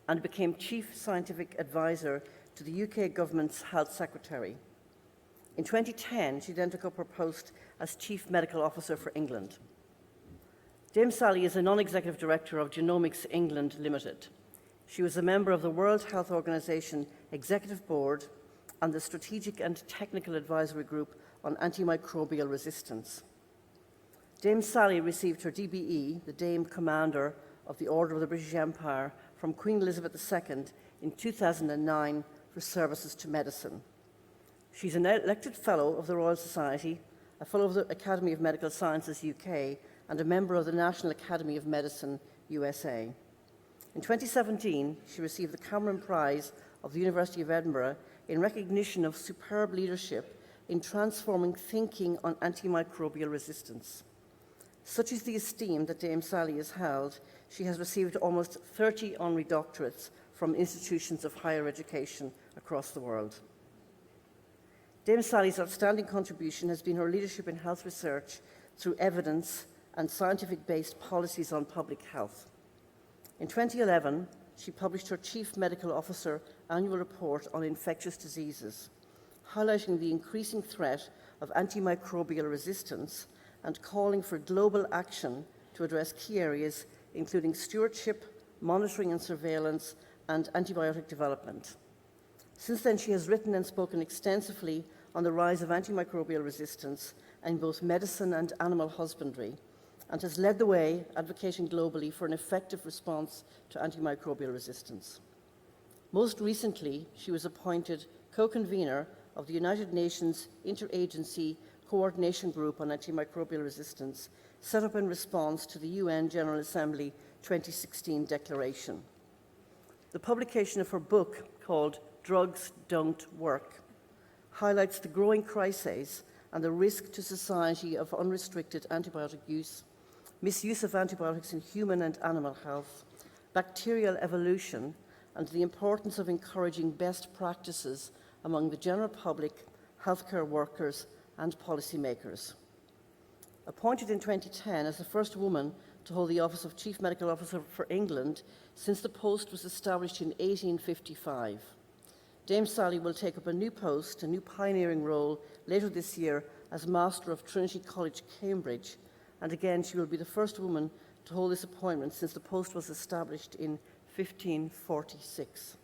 and became Chief Scientific Advisor to the UK Government's Health Secretary. In 2010, she then took up her post as Chief Medical Officer for England. Dame Sally is a non-executive director of Genomics England Limited. She was a member of the World Health Organization Executive Board and the Strategic and Technical Advisory Group on Antimicrobial Resistance. Dame Sally received her DBE, the Dame Commander of the Order of the British Empire, from Queen Elizabeth II in 2009 for services to medicine. She's an elected Fellow of the Royal Society, a Fellow of the Academy of Medical Sciences UK, and a member of the National Academy of Medicine USA. In 2017, she received the Cameron Prize of the University of Edinburgh in recognition of superb leadership in transforming thinking on antimicrobial resistance. Such is the esteem that Dame Sally has held, she has received almost 30 honorary doctorates from institutions of higher education across the world. Dame Sally's outstanding contribution has been her leadership in health research through evidence and scientific-based policies on public health. In 2011, she published her Chief Medical Officer Annual Report on Infectious Diseases, highlighting the increasing threat of antimicrobial resistance and calling for global action to address key areas including stewardship, monitoring and surveillance, and antibiotic development. Since then, she has written and spoken extensively on the rise of antimicrobial resistance in both medicine and animal husbandry, and has led the way advocating globally for an effective response to antimicrobial resistance. Most recently, she was appointed co-convener of the United Nations Interagency Coordination Group on Antimicrobial Resistance, set up in response to the UN General Assembly 2016 declaration. The publication of her book, called Drugs Don't Work, highlights the growing crises and the risk to society of unrestricted antibiotic use, misuse of antibiotics in human and animal health, bacterial evolution, and the importance of encouraging best practices among the general public, healthcare workers, and policymakers. Appointed in 2010 as the first woman to hold the office of Chief Medical Officer for England since the post was established in 1855, Dame Sally will take up a new post, a new pioneering role later this year as Master of Trinity College, Cambridge, and again she will be the first woman to hold this appointment since the post was established in 1546.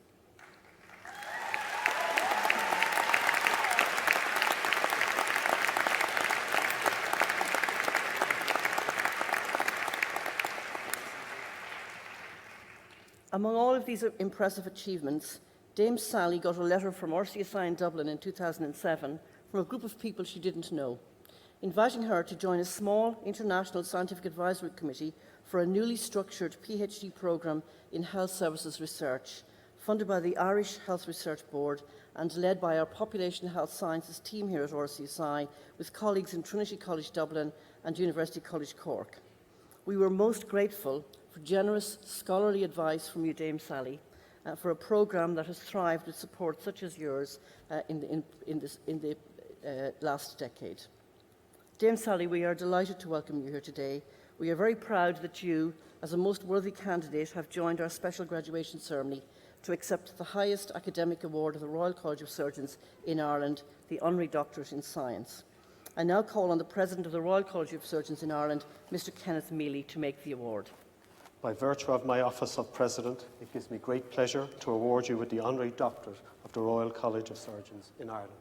Among all of these impressive achievements, Dame Sally got a letter from RCSI in Dublin in 2007 from a group of people she didn't know, inviting her to join a small international scientific advisory committee for a newly structured PhD programme in health services research, funded by the Irish Health Research Board and led by our population health sciences team here at RCSI, with colleagues in Trinity College Dublin and University College Cork. We were most grateful for generous scholarly advice from you, Dame Sally, for a programme that has thrived with support such as yours in the last decade. Dame Sally, we are delighted to welcome you here today. We are very proud that you, as a most worthy candidate, have joined our special graduation ceremony to accept the highest academic award of the Royal College of Surgeons in Ireland, the Honorary Doctorate in Science. I now call on the President of the Royal College of Surgeons in Ireland, Mr. Kenneth Mealy, to make the award. By virtue of my office of President, it gives me great pleasure to award you with the Honorary Doctorate of the Royal College of Surgeons in Ireland.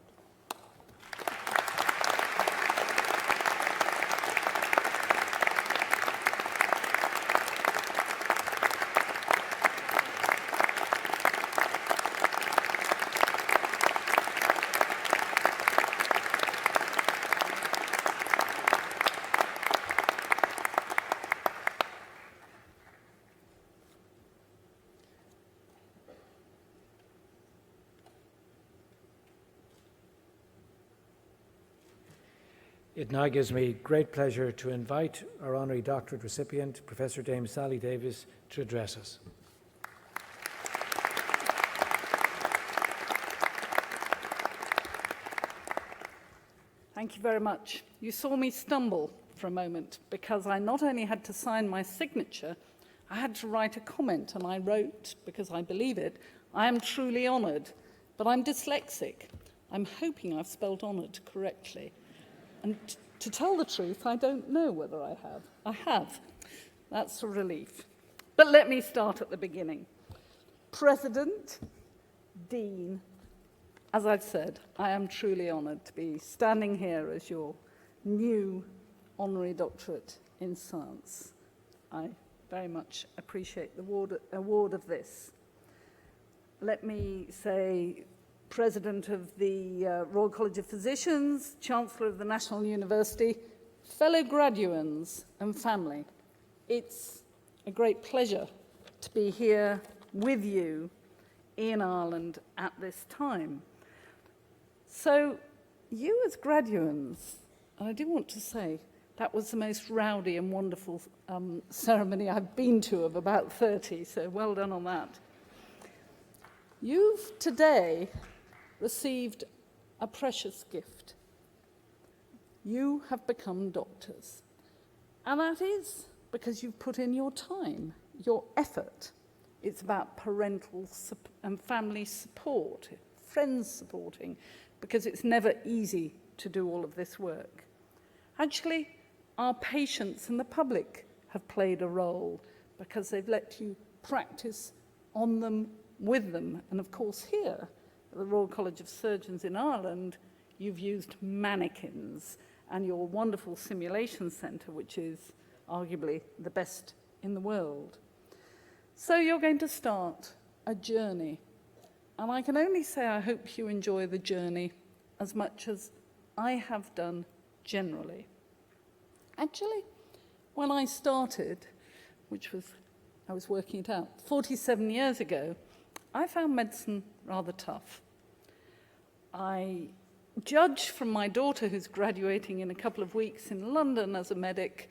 It now gives me great pleasure to invite our Honorary Doctorate recipient, Professor Dame Sally Davies, to address us. Thank you very much. You saw me stumble for a moment because I not only had to sign my signature, I had to write a comment, and I wrote, because I believe it, I am truly honoured, but I'm dyslexic. I'm hoping I've spelled honoured correctly. And to tell the truth, I don't know whether I have. I have. That's a relief. But let me start at the beginning. President, Dean, as I've said, I am truly honoured to be standing here as your new Honorary Doctorate in Science. I very much appreciate the award of this. Let me say, President of the Royal College of Physicians, Chancellor of the National University, fellow graduates and family, it's a great pleasure to be here with you in Ireland at this time. So, you as graduates, and I do want to say, that was the most rowdy and wonderful ceremony I've been to of about 30, so well done on that. You've today received a precious gift. You have become doctors. And that is because you've put in your time, your effort. It's about parental and family support, friends supporting, because it's never easy to do all of this work. Actually, our patients and the public have played a role because they've let you practice on them, with them. And of course here, at the Royal College of Surgeons in Ireland, you've used mannequins and your wonderful simulation centre, which is arguably the best in the world. So you're going to start a journey. And I can only say I hope you enjoy the journey as much as I have done generally. Actually, when I started, I was working it out, 47 years ago, I found medicine rather tough. I judge from my daughter, who's graduating in a couple of weeks in London as a medic,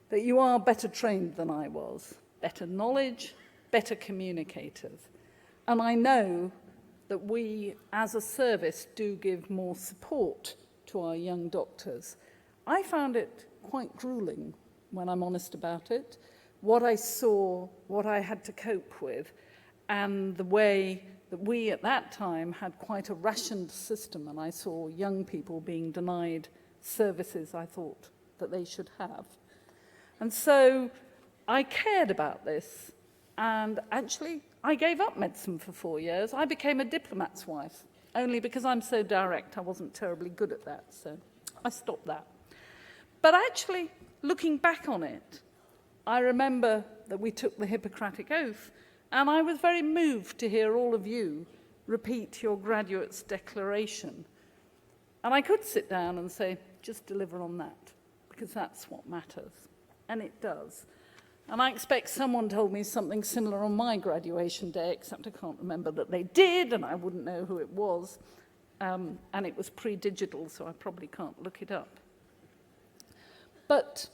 that you are better trained than I was, better knowledge, better communicators. And I know that we, as a service, do give more support to our young doctors. I found it quite grueling, when I'm honest about it, what I saw, what I had to cope with, and the way that we at that time had quite a rationed system, and I saw young people being denied services I thought that they should have. And so I cared about this, and actually I gave up medicine for 4 years. I became a diplomat's wife, only because I'm so direct I wasn't terribly good at that, so I stopped that. But actually, looking back on it, I remember that we took the Hippocratic Oath, and I was very moved to hear all of you repeat your graduate's declaration. And I could sit down and say, just deliver on that, because that's what matters. And it does. And I expect someone told me something similar on my graduation day, except I can't remember that they did, and I wouldn't know who it was. And it was pre-digital, so I probably can't look it up. But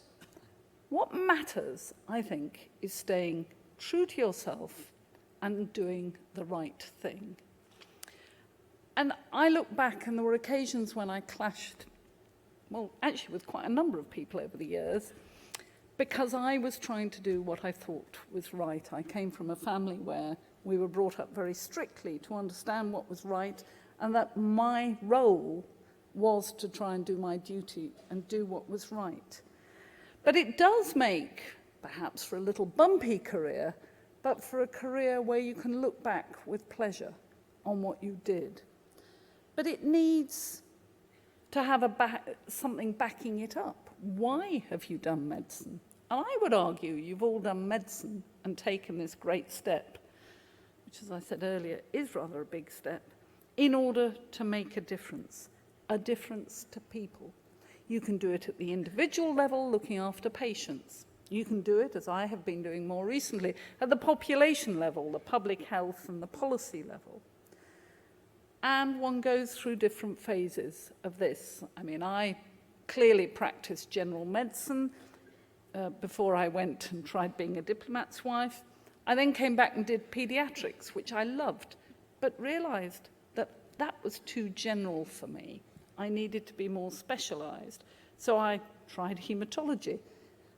what matters, I think, is staying true to yourself and doing the right thing. And I look back, and there were occasions when I clashed, well, actually with quite a number of people over the years, because I was trying to do what I thought was right. I came from a family where we were brought up very strictly to understand what was right, and that my role was to try and do my duty and do what was right. But it does make, perhaps for a little bumpy career, but for a career where you can look back with pleasure on what you did. But it needs to have something backing it up. Why have you done medicine? And I would argue you've all done medicine and taken this great step, which, as I said earlier, is rather a big step, in order to make a difference to people. You can do it at the individual level, looking after patients. You can do it, as I have been doing more recently, at the population level, the public health and the policy level. And one goes through different phases of this. I mean, I clearly practiced general medicine before I went and tried being a diplomat's wife. I then came back and did pediatrics, which I loved, but realized that that was too general for me. I needed to be more specialized. So I tried hematology.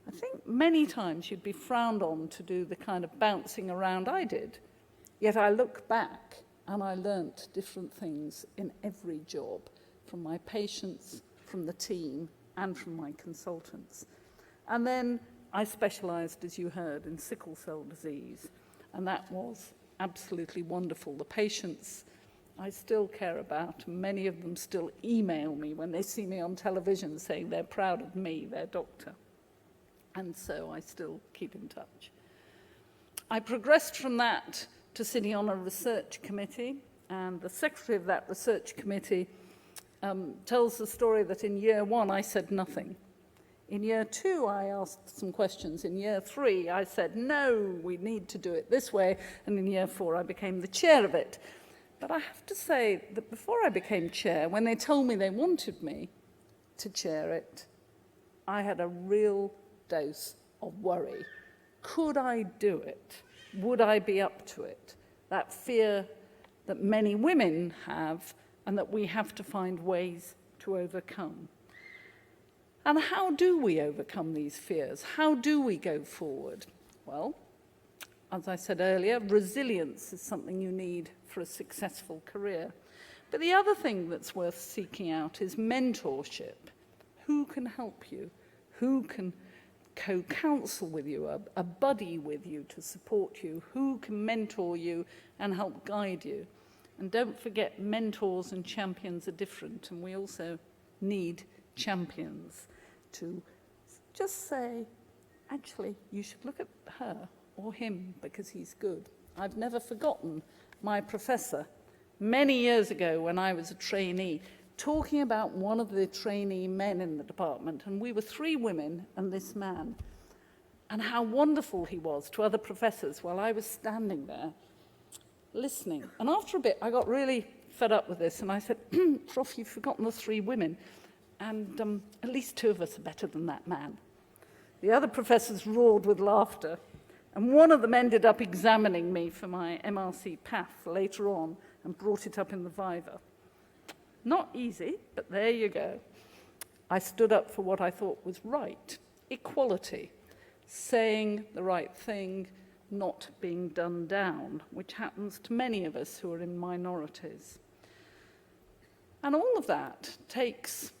I think many times you'd be frowned on to do the kind of bouncing around I did. Yet I look back and I learnt different things in every job, from my patients, from the team, and from my consultants. And then I specialized, as you heard, in sickle cell disease. And that was absolutely wonderful. The patients I still care about. Many of them still email me when they see me on television saying they're proud of me, their doctor. And so I still keep in touch. I progressed from that to sitting on a research committee, and the secretary of that research committee tells the story that in year 1 I said nothing. In year 2 I asked some questions. In year 3 I said, no, we need to do it this way. And in year 4 I became the chair of it. But I have to say that before I became chair, when they told me they wanted me to chair it, I had a real dose of worry. Could I do it? Would I be up to it? That fear that many women have and that we have to find ways to overcome. And how do we overcome these fears? How do we go forward? Well, as I said earlier, resilience is something you need for a successful career. But the other thing that's worth seeking out is mentorship. Who can help you? Who can co-counsel with you, a buddy with you to support you? Who can mentor you and help guide you? And don't forget, mentors and champions are different, and we also need champions to just say, actually, you should look at her or him because he's good. I've never forgotten my professor many years ago when I was a trainee talking about one of the trainee men in the department, and we were 3 women and this man, and how wonderful he was to other professors while I was standing there listening. And after a bit, I got really fed up with this, and I said, Prof, you've forgotten the 3 women, and at least 2 of us are better than that man. The other professors roared with laughter, and one of them ended up examining me for my MRC path later on and brought it up in the Viva. Not easy, but there you go. I stood up for what I thought was right. Equality. Saying the right thing, not being done down, which happens to many of us who are in minorities. And all of that takes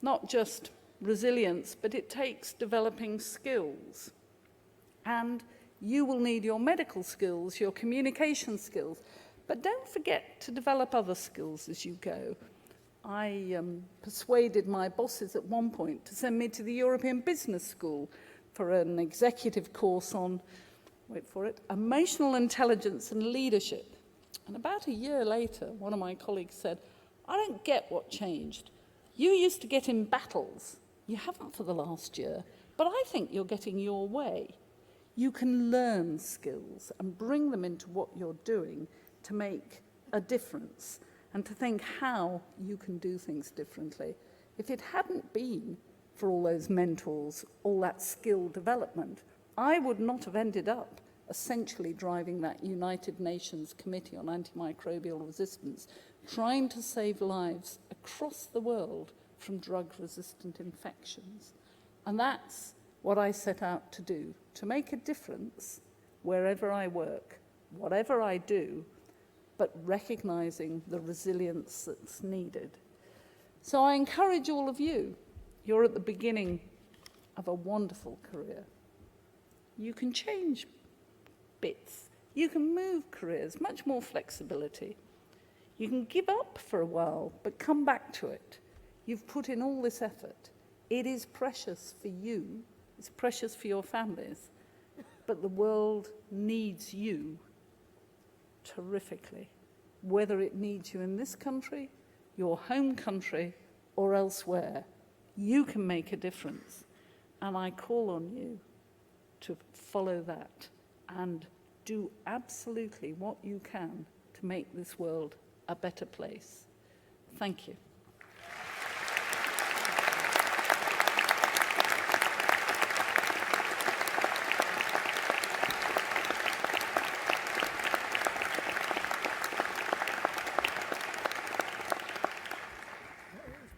not just resilience, but it takes developing skills. And you will need your medical skills, your communication skills, but don't forget to develop other skills as you go. I persuaded my bosses at one point to send me to the European Business School for an executive course on, wait for it, emotional intelligence and leadership. And about a year later, one of my colleagues said, I don't get what changed. You used to get in battles. You haven't for the last year, but I think you're getting your way. You can learn skills and bring them into what you're doing to make a difference and to think how you can do things differently. If it hadn't been for all those mentors, all that skill development, I would not have ended up essentially driving that United Nations Committee on Antimicrobial Resistance, trying to save lives across the world from drug-resistant infections. And that's what I set out to do, to make a difference wherever I work, whatever I do, but recognizing the resilience that's needed. So I encourage all of you, you're at the beginning of a wonderful career. You can change bits. You can move careers, much more flexibility. You can give up for a while, but come back to it. You've put in all this effort. It is precious for you. It's precious for your families. But the world needs you terrifically, whether it needs you in this country, your home country, or elsewhere. You can make a difference. And I call on you to follow that and do absolutely what you can to make this world a better place. Thank you.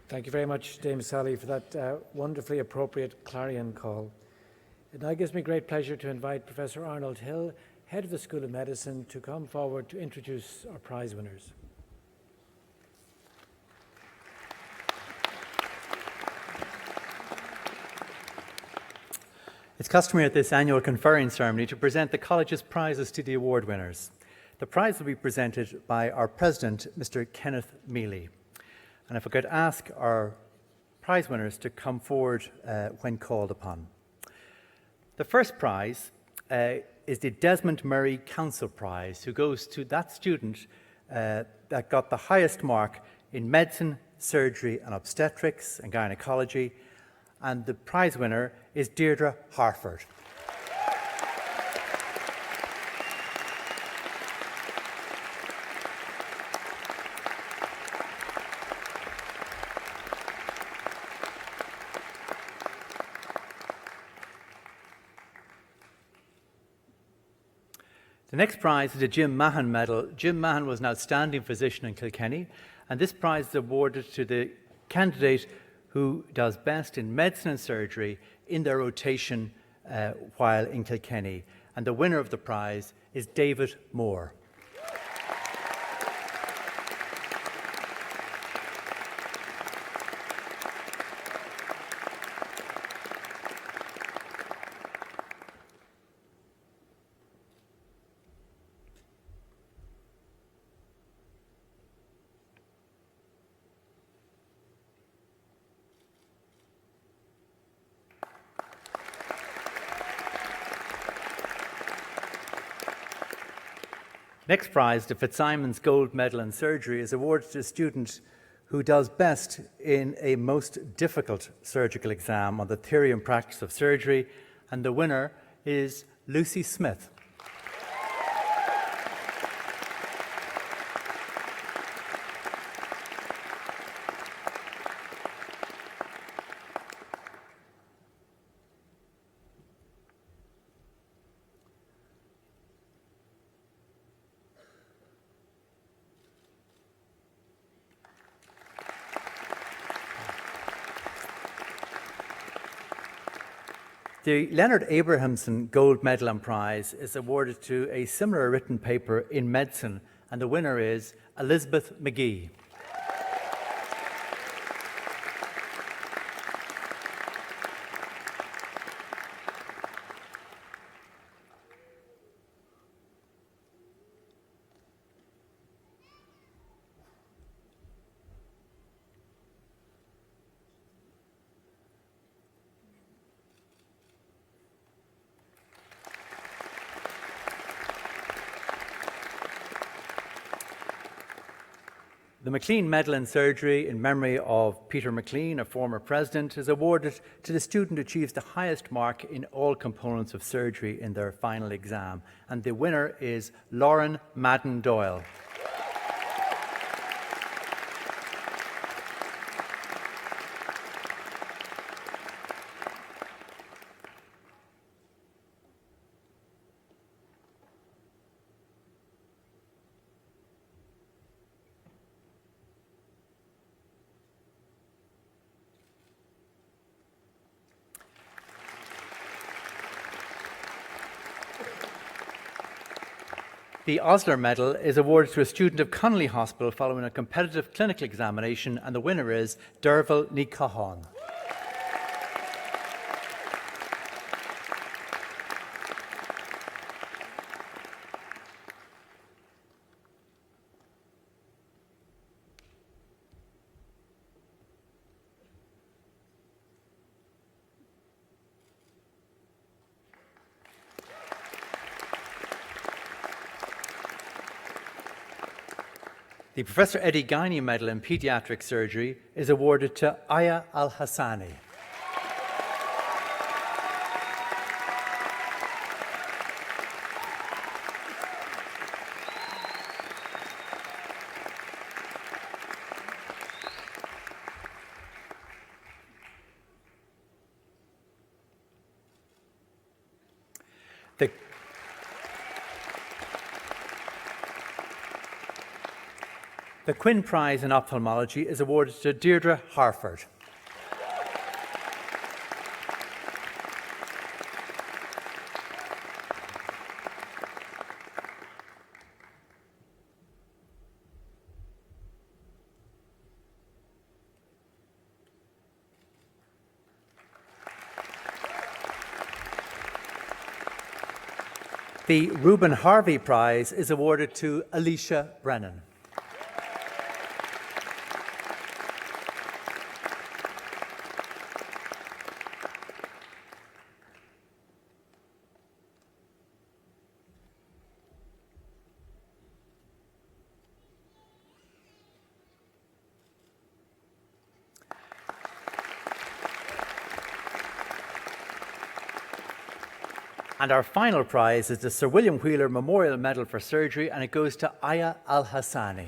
Thank you very much, Dame Sally, for that wonderfully appropriate clarion call. It now gives me great pleasure to invite Professor Arnold Hill, Head of the School of Medicine, to come forward to introduce our prize winners. It's customary at this annual conferring ceremony to present the college's prizes to the award winners. The prize will be presented by our president, Mr. Kenneth Mealy. And if I could ask our prize winners to come forward when called upon. The first prize is the Desmond Murray Council Prize, who goes to that student that got the highest mark in medicine, surgery and obstetrics and gynecology. And the prize winner is Deirdre Harford. The next prize is a Jim Mahan Medal. Jim Mahan was an outstanding physician in Kilkenny, and this prize is awarded to the candidate who does best in medicine and surgery in their rotation while in Kilkenny. And the winner of the prize is David Moore. Next prize, the Fitzsimons Gold Medal in Surgery, is awarded to a student who does best in a most difficult surgical exam on the theory and practice of surgery, and the winner is Lucy Smith. The Leonard Abrahamson Gold Medal and Prize is awarded to a similar written paper in medicine, and the winner is Elizabeth McGee. The Maclean Medal in Surgery in memory of Peter Maclean, a former president, is awarded to the student who achieves the highest mark in all components of surgery in their final exam. And the winner is Lauren Madden Doyle. The Osler Medal is awarded to a student of Connolly Hospital following a competitive clinical examination, and the winner is Derval Ní Cathán. The Professor Eddie Guiney Medal in Paediatric Surgery is awarded to Aya Al-Hassani. The Quinn Prize in Ophthalmology is awarded to Deirdre Harford. The Reuben Harvey Prize is awarded to Alicia Brennan. And our final prize is the Sir William Wheeler Memorial Medal for Surgery, and it goes to Aya Al-Hassani.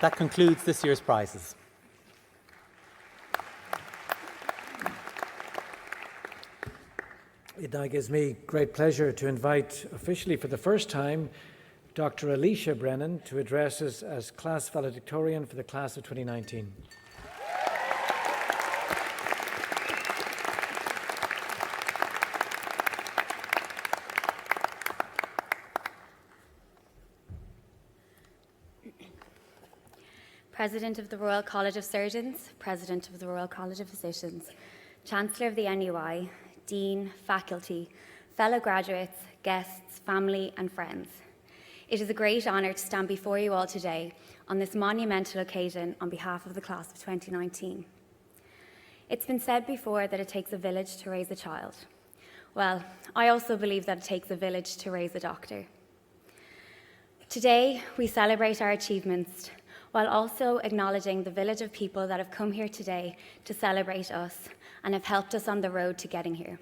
That concludes this year's prizes. It now gives me great pleasure to invite officially for the first time Dr. Alicia Brennan to address us as class valedictorian for the class of 2019. President of the Royal College of Surgeons, President of the Royal College of Physicians, Chancellor of the NUI, Dean, faculty, fellow graduates, guests, family and friends. It is a great honour to stand before you all today on this monumental occasion on behalf of the class of 2019. It's been said before that it takes a village to raise a child. Well, I also believe that it takes a village to raise a doctor. Today, we celebrate our achievements while also acknowledging the village of people that have come here today to celebrate us and have helped us on the road to getting here.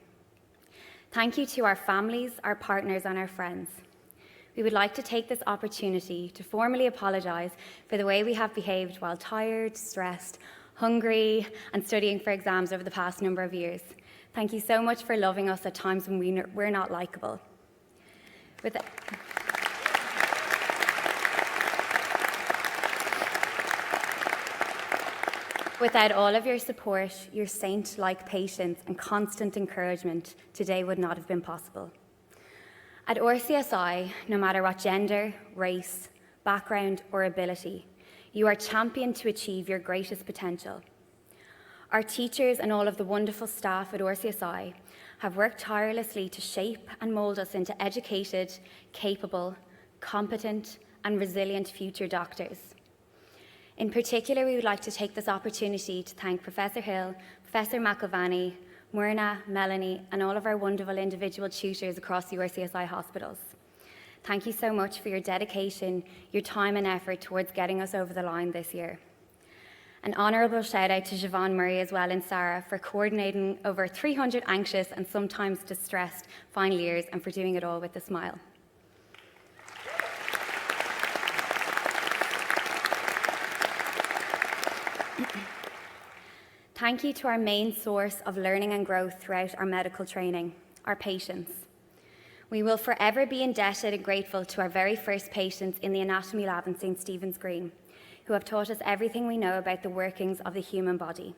Thank you to our families, our partners and our friends. We would like to take this opportunity to formally apologise for the way we have behaved while tired, stressed, hungry and studying for exams over the past number of years. Thank you so much for loving us at times when we're not likeable. Without all of your support, your saint-like patience and constant encouragement, today would not have been possible. At RCSI, no matter what gender, race, background or ability, you are championed to achieve your greatest potential. Our teachers and all of the wonderful staff at RCSI have worked tirelessly to shape and mould us into educated, capable, competent and resilient future doctors. In particular, we would like to take this opportunity to thank Professor Hill, Professor McIlvanney, Myrna, Melanie, and all of our wonderful individual tutors across the RCSI hospitals. Thank you so much for your dedication, your time and effort towards getting us over the line this year. An honourable shout out to Siobhan Murray as well and Sarah for coordinating over 300 anxious and sometimes distressed final years and for doing it all with a smile. Thank you to our main source of learning and growth throughout our medical training, our patients. We will forever be indebted and grateful to our very first patients in the anatomy lab in St. Stephen's Green, who have taught us everything we know about the workings of the human body.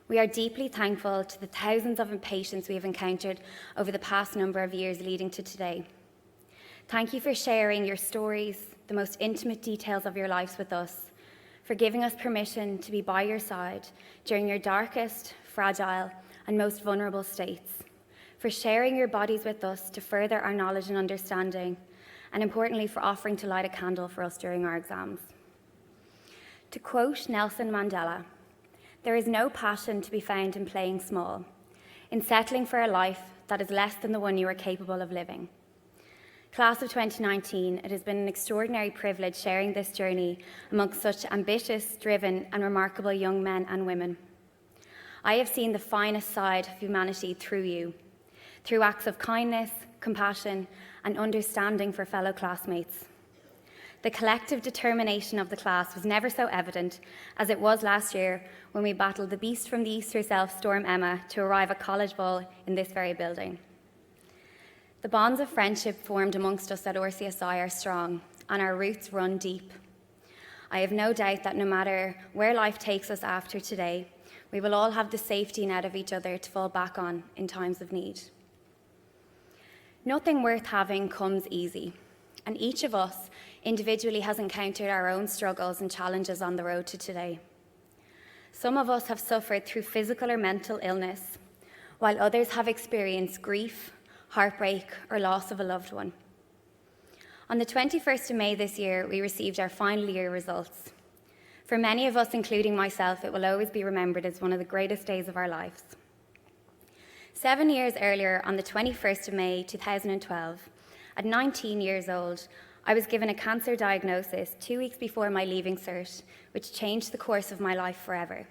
We are deeply thankful to the thousands of patients we have encountered over the past number of years leading to today. Thank you for sharing your stories, the most intimate details of your lives with us, for giving us permission to be by your side during your darkest, fragile, and most vulnerable states, for sharing your bodies with us to further our knowledge and understanding, and importantly, for offering to light a candle for us during our exams. To quote Nelson Mandela, "There is no passion to be found in playing small, in settling for a life that is less than the one you are capable of living." Class of 2019, it has been an extraordinary privilege sharing this journey amongst such ambitious, driven and remarkable young men and women. I have seen the finest side of humanity through you, through acts of kindness, compassion and understanding for fellow classmates. The collective determination of the class was never so evident as it was last year when we battled the beast from the east herself, Storm Emma, to arrive at College Ball in this very building. The bonds of friendship formed amongst us at RCSI are strong and our roots run deep. I have no doubt that no matter where life takes us after today, we will all have the safety net of each other to fall back on in times of need. Nothing worth having comes easy, and each of us individually has encountered our own struggles and challenges on the road to today. Some of us have suffered through physical or mental illness, while others have experienced grief, heartbreak, or loss of a loved one. On the 21st of May this year, we received our final year results. For many of us, including myself, it will always be remembered as one of the greatest days of our lives. 7 years earlier, on the 21st of May 2012, at 19 years old, I was given a cancer diagnosis 2 weeks before my leaving cert, which changed the course of my life forever.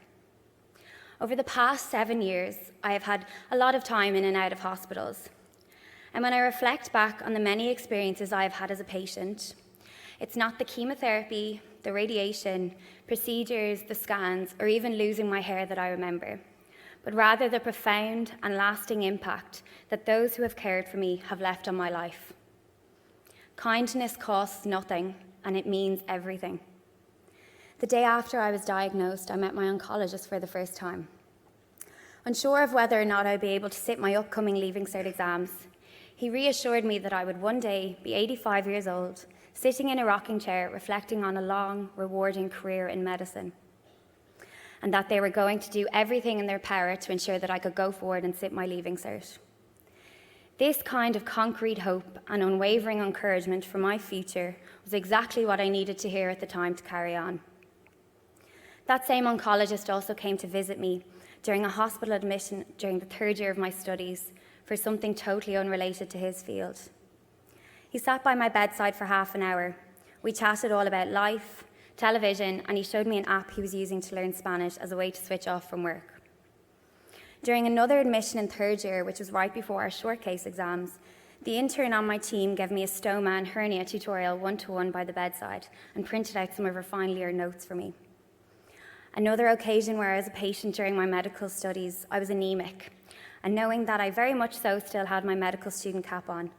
Over the past 7 years, I have had a lot of time in and out of hospitals. And when I reflect back on the many experiences I have had as a patient, it's not the chemotherapy, the radiation, procedures, the scans, or even losing my hair that I remember, but rather the profound and lasting impact that those who have cared for me have left on my life. Kindness costs nothing, and it means everything. The day after I was diagnosed, I met my oncologist for the first time. Unsure of whether or not I'd be able to sit my upcoming Leaving Cert exams, he reassured me that I would one day be 85 years old, sitting in a rocking chair, reflecting on a long, rewarding career in medicine, and that they were going to do everything in their power to ensure that I could go forward and sit my Leaving Cert. This kind of concrete hope and unwavering encouragement for my future was exactly what I needed to hear at the time to carry on. That same oncologist also came to visit me during a hospital admission during the third year of my studies for something totally unrelated to his field. He sat by my bedside for half an hour. We chatted all about life, television, and he showed me an app he was using to learn Spanish as a way to switch off from work. During another admission in third year, which was right before our short case exams, the intern on my team gave me a stoma and hernia tutorial one-to-one by the bedside and printed out some of her final year notes for me. Another occasion where I was a patient during my medical studies, I was anemic, and knowing that I very much so still had my medical student cap on,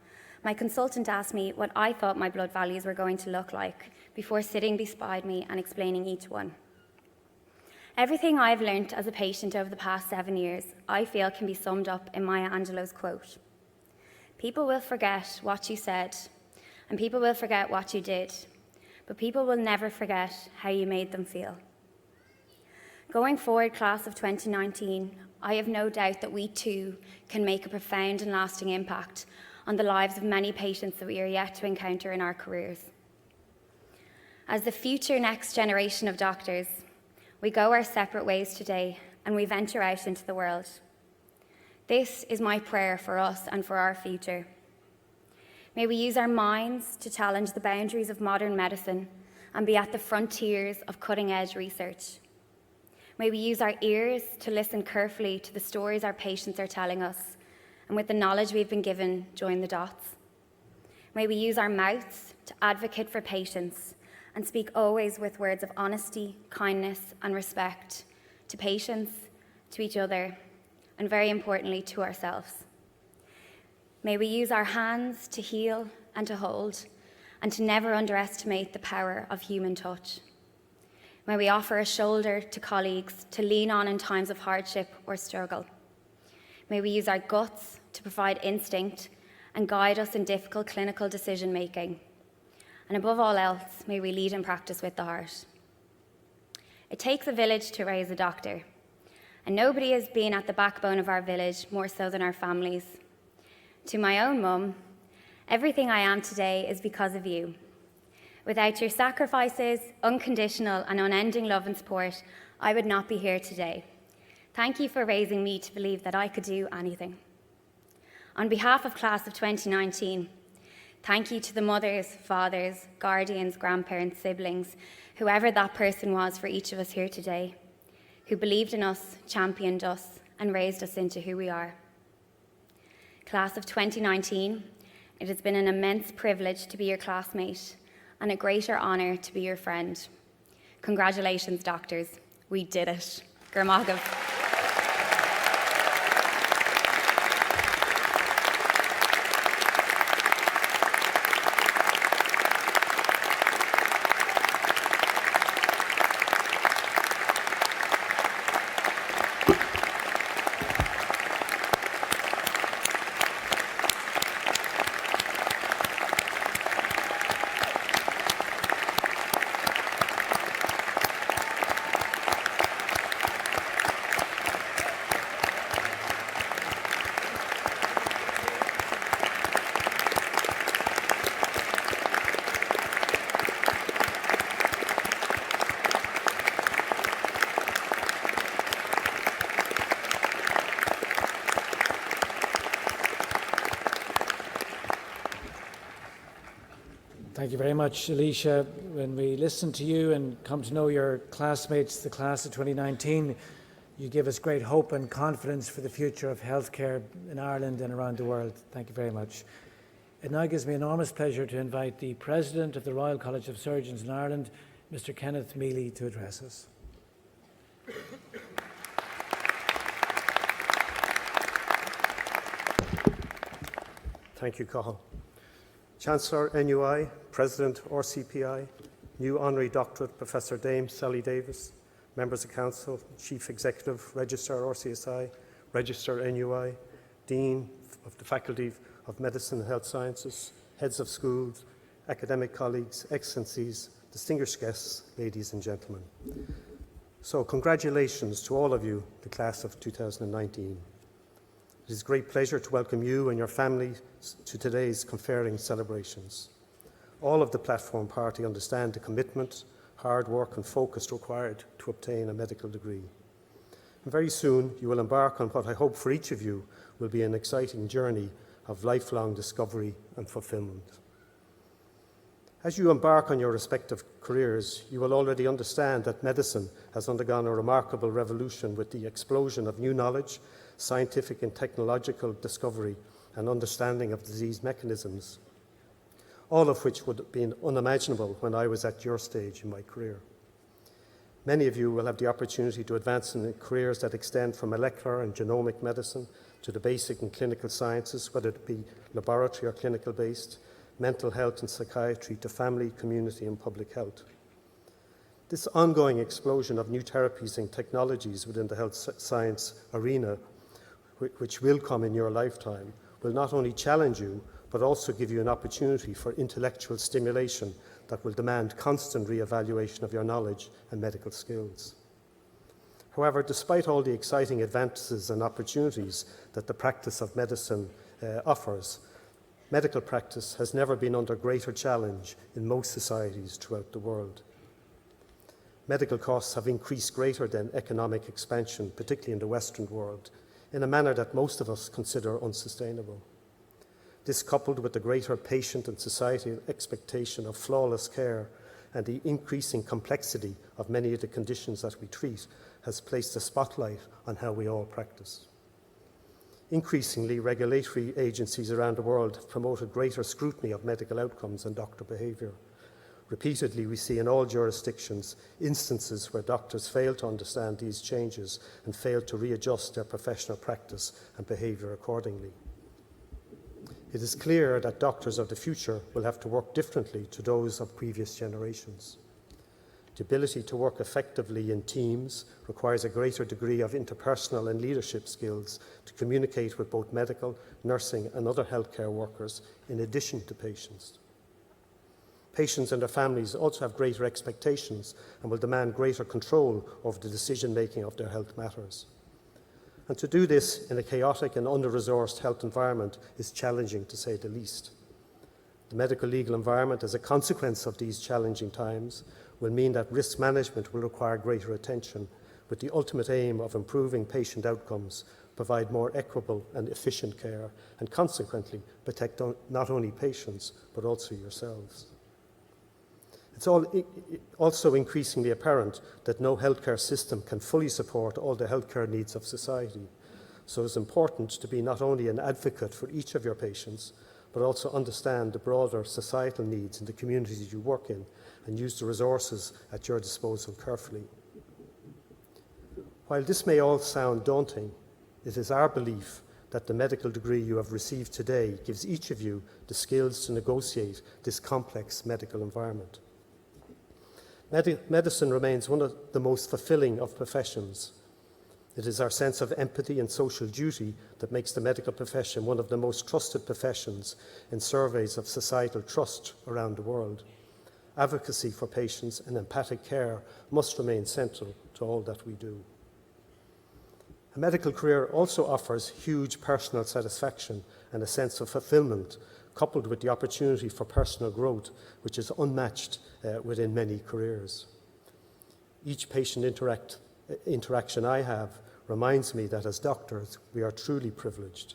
my consultant asked me what I thought my blood values were going to look like before sitting beside me and explaining each one. Everything I've learnt as a patient over the past 7 years, I feel can be summed up in Maya Angelou's quote. People will forget what you said, and people will forget what you did, but people will never forget how you made them feel. Going forward, class of 2019, I have no doubt that we too can make a profound and lasting impact on the lives of many patients that we are yet to encounter in our careers. As the future next generation of doctors, we go our separate ways today and we venture out into the world. This is my prayer for us and for our future. May we use our minds to challenge the boundaries of modern medicine and be at the frontiers of cutting-edge research. May we use our ears to listen carefully to the stories our patients are telling us, and with the knowledge we've been given, join the dots. May we use our mouths to advocate for patients and speak always with words of honesty, kindness, and respect to patients, to each other, and very importantly, to ourselves. May we use our hands to heal and to hold, and to never underestimate the power of human touch. May we offer a shoulder to colleagues to lean on in times of hardship or struggle. May we use our guts to provide instinct and guide us in difficult clinical decision-making. And above all else, may we lead and practice with the heart. It takes a village to raise a doctor, and nobody has been at the backbone of our village more so than our families. To my own mum, everything I am today is because of you. Without your sacrifices, unconditional and unending love and support, I would not be here today. Thank you for raising me to believe that I could do anything. On behalf of class of 2019, thank you to the mothers, fathers, guardians, grandparents, siblings, whoever that person was for each of us here today, who believed in us, championed us, and raised us into who we are. Class of 2019, it has been an immense privilege to be your classmate and a greater honour to be your friend. Congratulations, doctors. We did it. Gurmagov. Thank you very much, Alicia. When we listen to you and come to know your classmates, the class of 2019, you give us great hope and confidence for the future of healthcare in Ireland and around the world. Thank you very much. It now gives me enormous pleasure to invite the President of the Royal College of Surgeons in Ireland, Mr. Kenneth Mealy to address us. Thank you, Cathal. Chancellor NUI, President RCPI, new Honorary Doctorate Professor Dame Sally Davies, Members of Council, Chief Executive, Registrar RCSI, Registrar NUI, Dean of the Faculty of Medicine and Health Sciences, Heads of Schools, academic colleagues, Excellencies, distinguished guests, ladies and gentlemen. So congratulations to all of you, the class of 2019. It is a great pleasure to welcome you and your families to today's conferring celebrations. All of the platform party understand the commitment, hard work and focus required to obtain a medical degree. And very soon you will embark on what I hope for each of you will be an exciting journey of lifelong discovery and fulfilment. As you embark on your respective careers, you will already understand that medicine has undergone a remarkable revolution with the explosion of new knowledge, scientific and technological discovery and understanding of disease mechanisms, all of which would have been unimaginable when I was at your stage in my career. Many of you will have the opportunity to advance in careers that extend from molecular and genomic medicine to the basic and clinical sciences, whether it be laboratory or clinical based, mental health and psychiatry to family, community and public health. This ongoing explosion of new therapies and technologies within the health science arena, which will come in your lifetime, will not only challenge you, but also give you an opportunity for intellectual stimulation that will demand constant re-evaluation of your knowledge and medical skills. However, despite all the exciting advances and opportunities that the practice of medicine offers, medical practice has never been under greater challenge in most societies throughout the world. Medical costs have increased greater than economic expansion, particularly in the Western world, in a manner that most of us consider unsustainable. This, coupled with the greater patient and societal expectation of flawless care and the increasing complexity of many of the conditions that we treat, has placed a spotlight on how we all practice. Increasingly, regulatory agencies around the world have promoted greater scrutiny of medical outcomes and doctor behaviour. Repeatedly, we see in all jurisdictions instances where doctors fail to understand these changes and fail to readjust their professional practice and behaviour accordingly. It is clear that doctors of the future will have to work differently to those of previous generations. The ability to work effectively in teams requires a greater degree of interpersonal and leadership skills to communicate with both medical, nursing and other healthcare workers in addition to patients. Patients and their families also have greater expectations and will demand greater control over the decision-making of their health matters. And to do this in a chaotic and under-resourced health environment is challenging, to say the least. The medical legal environment, as a consequence of these challenging times, will mean that risk management will require greater attention, with the ultimate aim of improving patient outcomes, provide more equitable and efficient care, and consequently protect not only patients, but also yourselves. It's also increasingly apparent that no healthcare system can fully support all the healthcare needs of society. So it's important to be not only an advocate for each of your patients, but also understand the broader societal needs in the communities you work in and use the resources at your disposal carefully. While this may all sound daunting, it is our belief that the medical degree you have received today gives each of you the skills to negotiate this complex medical environment. Medicine remains one of the most fulfilling of professions. It is our sense of empathy and social duty that makes the medical profession one of the most trusted professions in surveys of societal trust around the world. Advocacy for patients and empathic care must remain central to all that we do. A medical career also offers huge personal satisfaction and a sense of fulfilment, coupled with the opportunity for personal growth, which is unmatched within many careers. Each patient interaction I have reminds me that as doctors, we are truly privileged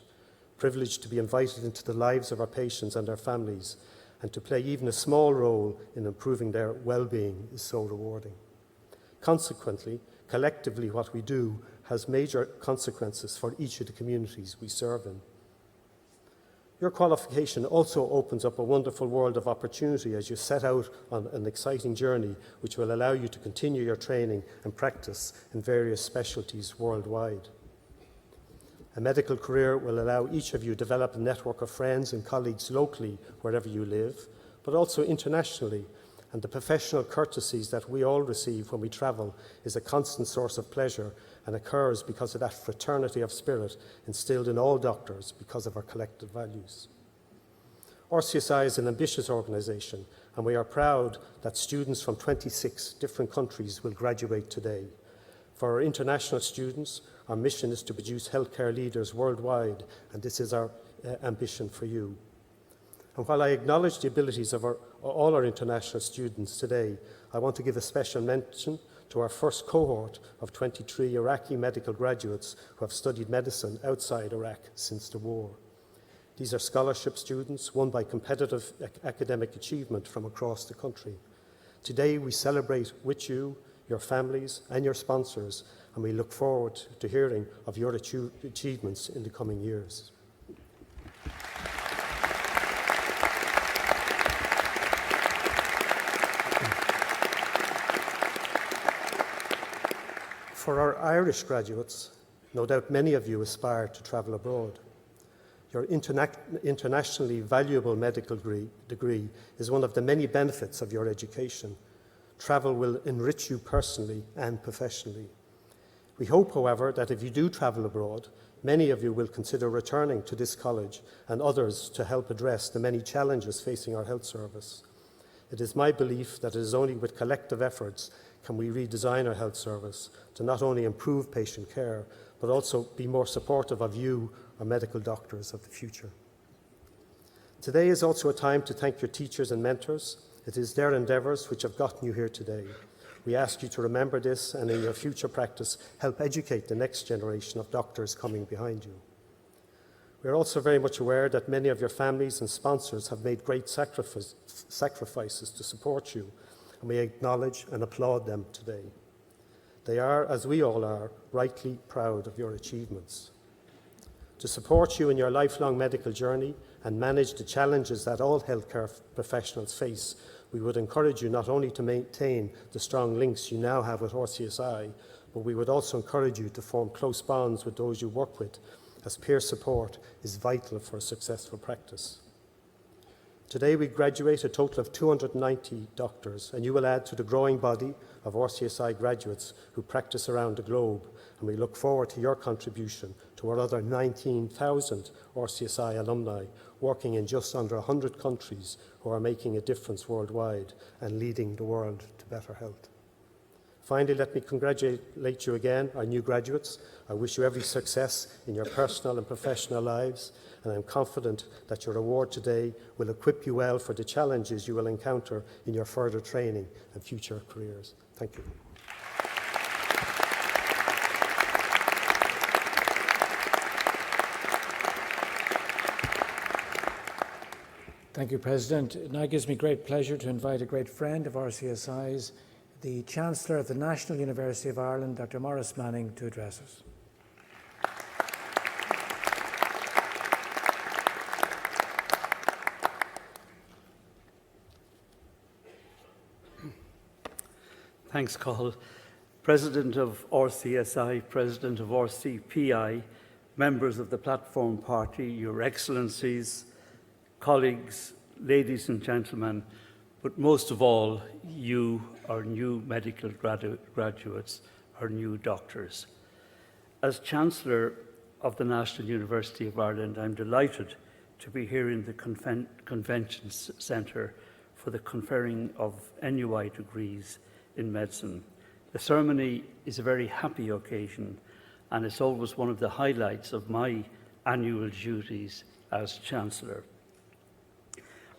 to be invited into the lives of our patients and their families, and to play even a small role in improving their well-being is so rewarding. Consequently, collectively, what we do has major consequences for each of the communities we serve in. Your qualification also opens up a wonderful world of opportunity as you set out on an exciting journey which will allow you to continue your training and practice in various specialties worldwide. A medical career will allow each of you to develop a network of friends and colleagues locally wherever you live, but also internationally, and the professional courtesies that we all receive when we travel is a constant source of pleasure and occurs because of that fraternity of spirit instilled in all doctors because of our collective values. RCSI is an ambitious organisation, and we are proud that students from 26 different countries will graduate today. For our international students, our mission is to produce healthcare leaders worldwide, and this is our ambition for you. And while I acknowledge the abilities of all our international students today, I want to give a special mention to our first cohort of 23 Iraqi medical graduates who have studied medicine outside Iraq since the war. These are scholarship students won by competitive academic achievement from across the country. Today we celebrate with you, your families and your sponsors, and we look forward to hearing of your achievements in the coming years. For our Irish graduates, no doubt many of you aspire to travel abroad. Your internationally valuable medical degree is one of the many benefits of your education. Travel will enrich you personally and professionally. We hope, however, that if you do travel abroad, many of you will consider returning to this college and others to help address the many challenges facing our health service. It is my belief that it is only with collective efforts can we redesign our health service to not only improve patient care, but also be more supportive of you, our medical doctors of the future. Today is also a time to thank your teachers and mentors. It is their endeavours which have gotten you here today. We ask you to remember this and in your future practice, help educate the next generation of doctors coming behind you. We are also very much aware that many of your families and sponsors have made great sacrifices to support you, and we acknowledge and applaud them today. They are, as we all are, rightly proud of your achievements. To support you in your lifelong medical journey and manage the challenges that all healthcare professionals face, we would encourage you not only to maintain the strong links you now have with RCSI, but we would also encourage you to form close bonds with those you work with, as peer support is vital for a successful practice. Today we graduate a total of 290 doctors, and you will add to the growing body of RCSI graduates who practice around the globe, and we look forward to your contribution to our other 19,000 RCSI alumni working in just under 100 countries who are making a difference worldwide and leading the world to better health. Finally, let me congratulate you again, our new graduates. I wish you every success in your personal and professional lives, and I'm confident that your award today will equip you well for the challenges you will encounter in your further training and future careers. Thank you. Thank you, President. It now gives me great pleasure to invite a great friend of RCSI's, the Chancellor of the National University of Ireland, Dr. Maurice Manning, to address us. Thanks, Cathal. President of RCSI, President of RCPI, members of the Platform Party, Your Excellencies, colleagues, ladies and gentlemen, but most of all, you, our new medical graduates, our new doctors. As Chancellor of the National University of Ireland, I'm delighted to be here in the Convention Centre for the conferring of NUI degrees in medicine. The ceremony is a very happy occasion, and it's always one of the highlights of my annual duties as Chancellor.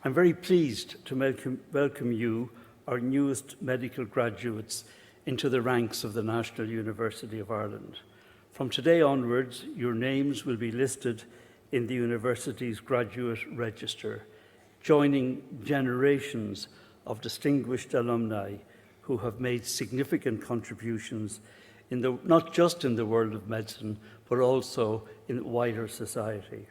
I'm very pleased to welcome you, our newest medical graduates, into the ranks of the National University of Ireland. From today onwards, your names will be listed in the university's graduate register, joining generations of distinguished alumni who have made significant contributions not just in the world of medicine, but also in wider society.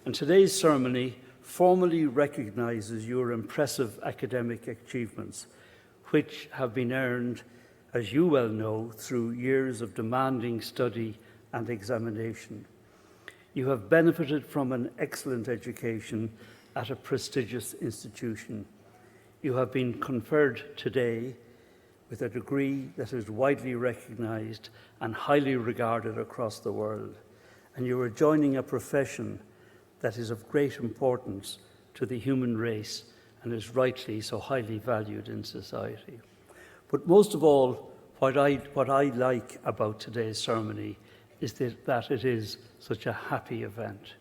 And today's ceremony formally recognises your impressive academic achievements, which have been earned, as you well know, through years of demanding study and examination. You have benefited from an excellent education at a prestigious institution. You have been conferred today with a degree that is widely recognised and highly regarded across the world. And you are joining a profession that is of great importance to the human race and is rightly so highly valued in society. But most of all, what I like about today's ceremony is that it is such a happy event.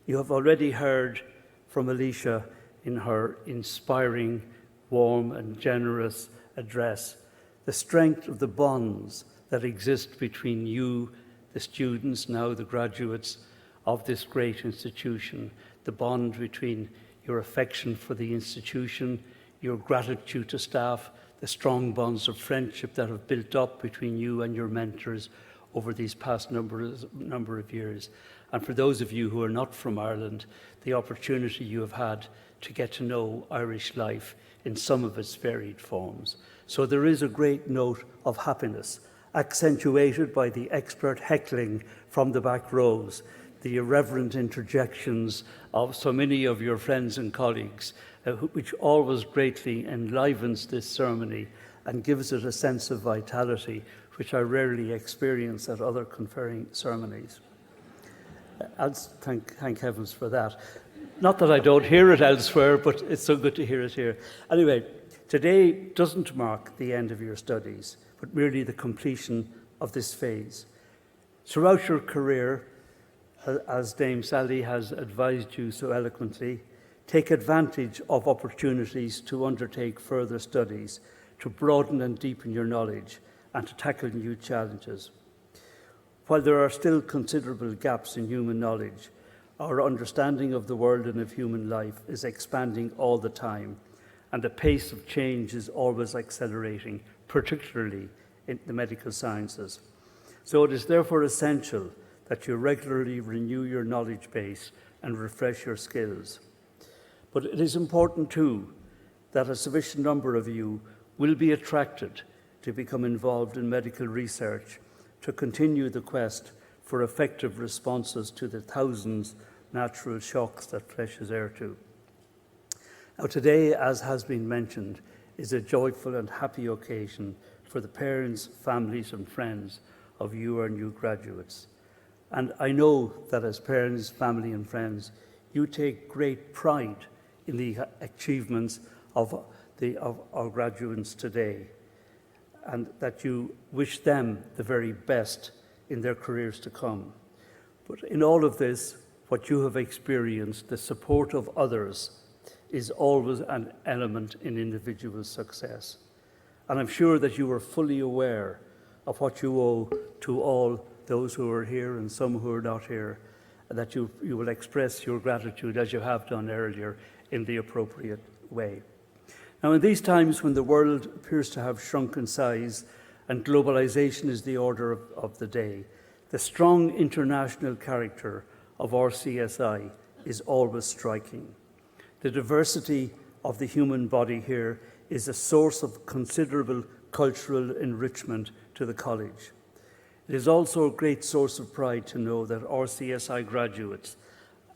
You have already heard from Alicia in her inspiring, warm and generous address the strength of the bonds that exist between you, the students, now the graduates of this great institution, the bond between your affection for the institution, your gratitude to staff, the strong bonds of friendship that have built up between you and your mentors over these past number of years. And for those of you who are not from Ireland, the opportunity you have had to get to know Irish life in some of its varied forms. So there is a great note of happiness, accentuated by the expert heckling from the back rows, the irreverent interjections of so many of your friends and colleagues, which always greatly enlivens this ceremony and gives it a sense of vitality, which I rarely experience at other conferring ceremonies. Thank heavens for that. Not that I don't hear it elsewhere, but it's so good to hear it here. Anyway, today doesn't mark the end of your studies, but merely the completion of this phase. Throughout your career, as Dame Sally has advised you so eloquently, take advantage of opportunities to undertake further studies, to broaden and deepen your knowledge, and to tackle new challenges. While there are still considerable gaps in human knowledge, our understanding of the world and of human life is expanding all the time, and the pace of change is always accelerating, particularly in the medical sciences. So it is therefore essential that you regularly renew your knowledge base and refresh your skills. But it is important too that a sufficient number of you will be attracted to become involved in medical research, to continue the quest for effective responses to the thousands natural shocks that flesh is heir to. Now today, as has been mentioned, is a joyful and happy occasion for the parents, families and friends of you, our new graduates. And I know that as parents, family and friends, you take great pride in the achievements of our graduates today, and that you wish them the very best in their careers to come. But in all of this, what you have experienced, the support of others, is always an element in individual success. And I'm sure that you are fully aware of what you owe to all those who are here and some who are not here, and that you will express your gratitude, as you have done earlier, in the appropriate way. Now, in these times when the world appears to have shrunk in size and globalization is the order of the day, the strong international character of RCSI is always striking. The diversity of the human body here is a source of considerable cultural enrichment to the college. It is also a great source of pride to know that RCSI graduates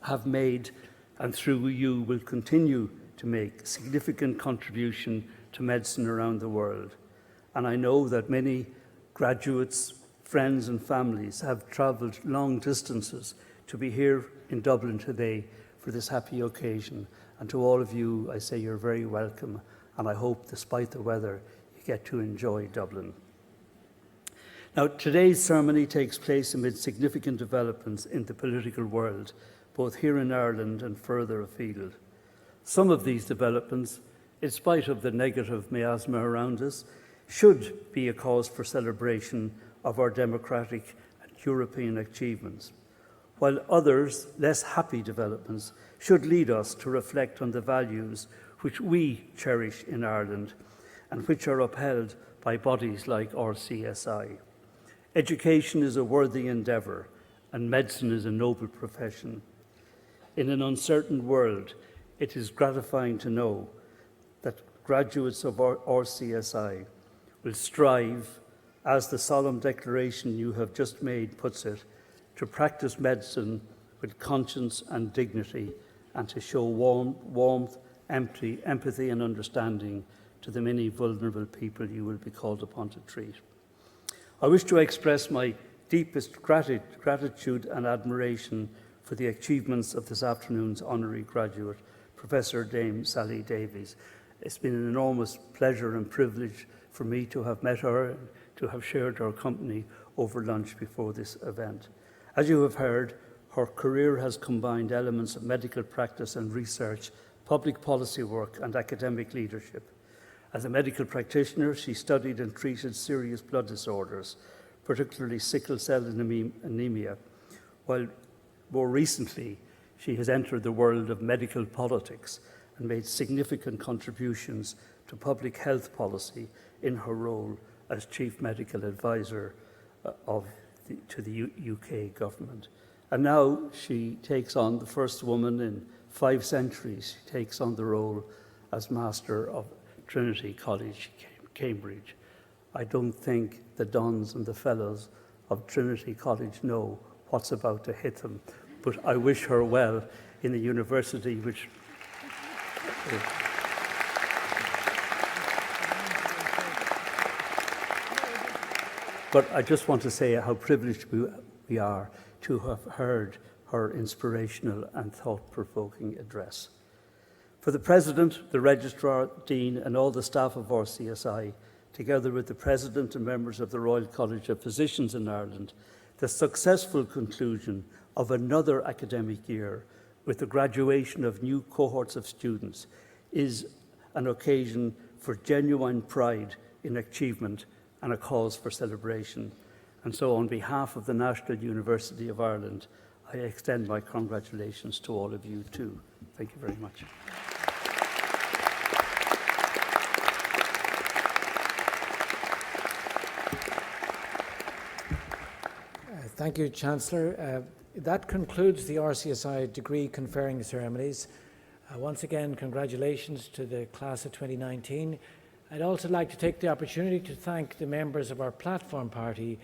have made, and through you will continue to make, significant contribution to medicine around the world. And I know that many graduates, friends and families have travelled long distances to be here in Dublin today for this happy occasion. And to all of you, I say you're very welcome, and I hope, despite the weather, you get to enjoy Dublin. Now, today's ceremony takes place amid significant developments in the political world, both here in Ireland and further afield. Some of these developments, in spite of the negative miasma around us, should be a cause for celebration of our democratic and European achievements, while others, less happy developments, should lead us to reflect on the values which we cherish in Ireland and which are upheld by bodies like RCSI. Education is a worthy endeavour, and medicine is a noble profession. in an uncertain world, it is gratifying to know that graduates of RCSI will strive, as the solemn declaration you have just made puts it, to practice medicine with conscience and dignity, and to show warmth, empathy and understanding to the many vulnerable people you will be called upon to treat. I wish to express my deepest gratitude and admiration for the achievements of this afternoon's honorary graduate, Professor Dame Sally Davies. It's been an enormous pleasure and privilege for me to have met her and to have shared her company over lunch before this event. As you have heard, her career has combined elements of medical practice and research, public policy work and academic leadership. As a medical practitioner, she studied and treated serious blood disorders, particularly sickle cell anemia, while more recently she has entered the world of medical politics and made significant contributions to public health policy in her role as Chief Medical Advisor to the UK government. And now she takes on, the first woman in 5 centuries, she takes on the role as Master of Trinity College, Cambridge. I don't think the dons and the fellows of Trinity College know what's about to hit them, but I wish her well in the university which... But I just want to say how privileged we are to have heard her inspirational and thought-provoking address. For the President, the Registrar, Dean and all the staff of RCSI, together with the President and members of the Royal College of Physicians in Ireland, the successful conclusion of another academic year with the graduation of new cohorts of students is an occasion for genuine pride in achievement and a cause for celebration. And so on behalf of the National University of Ireland, I extend my congratulations to all of you too. Thank you very much. Thank you, Chancellor. That concludes the RCSI degree conferring ceremonies. Once again, congratulations to the class of 2019. I'd also like to take the opportunity to thank the members of our platform party,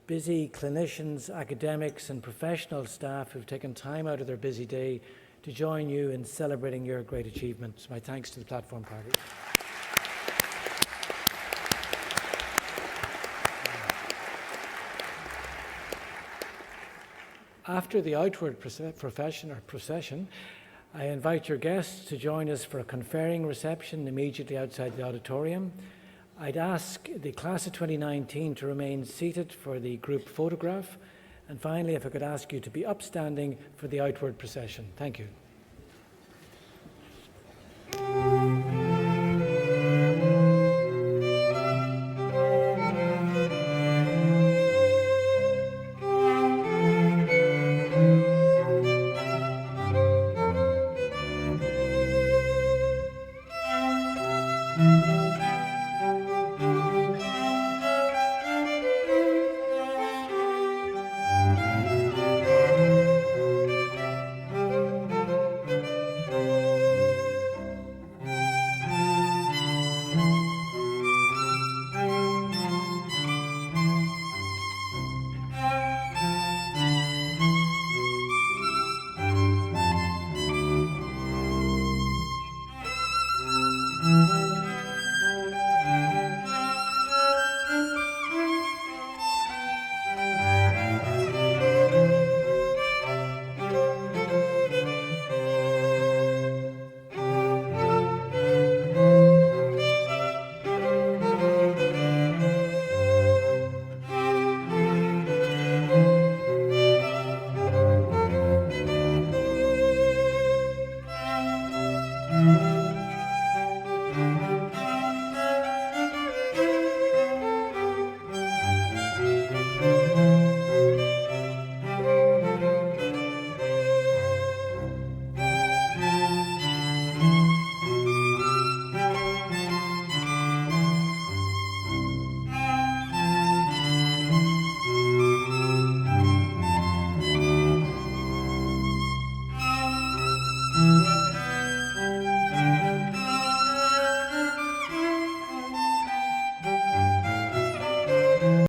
busy clinicians, academics and professional staff who've taken time out of their busy day to join you in celebrating your great achievements. My thanks to the platform party. After the outward procession, I invite your guests to join us for a conferring reception immediately outside the auditorium. I'd ask the class of 2019 to remain seated for the group photograph. And finally, if I could ask you to be upstanding for the outward procession. Thank you. Thank you.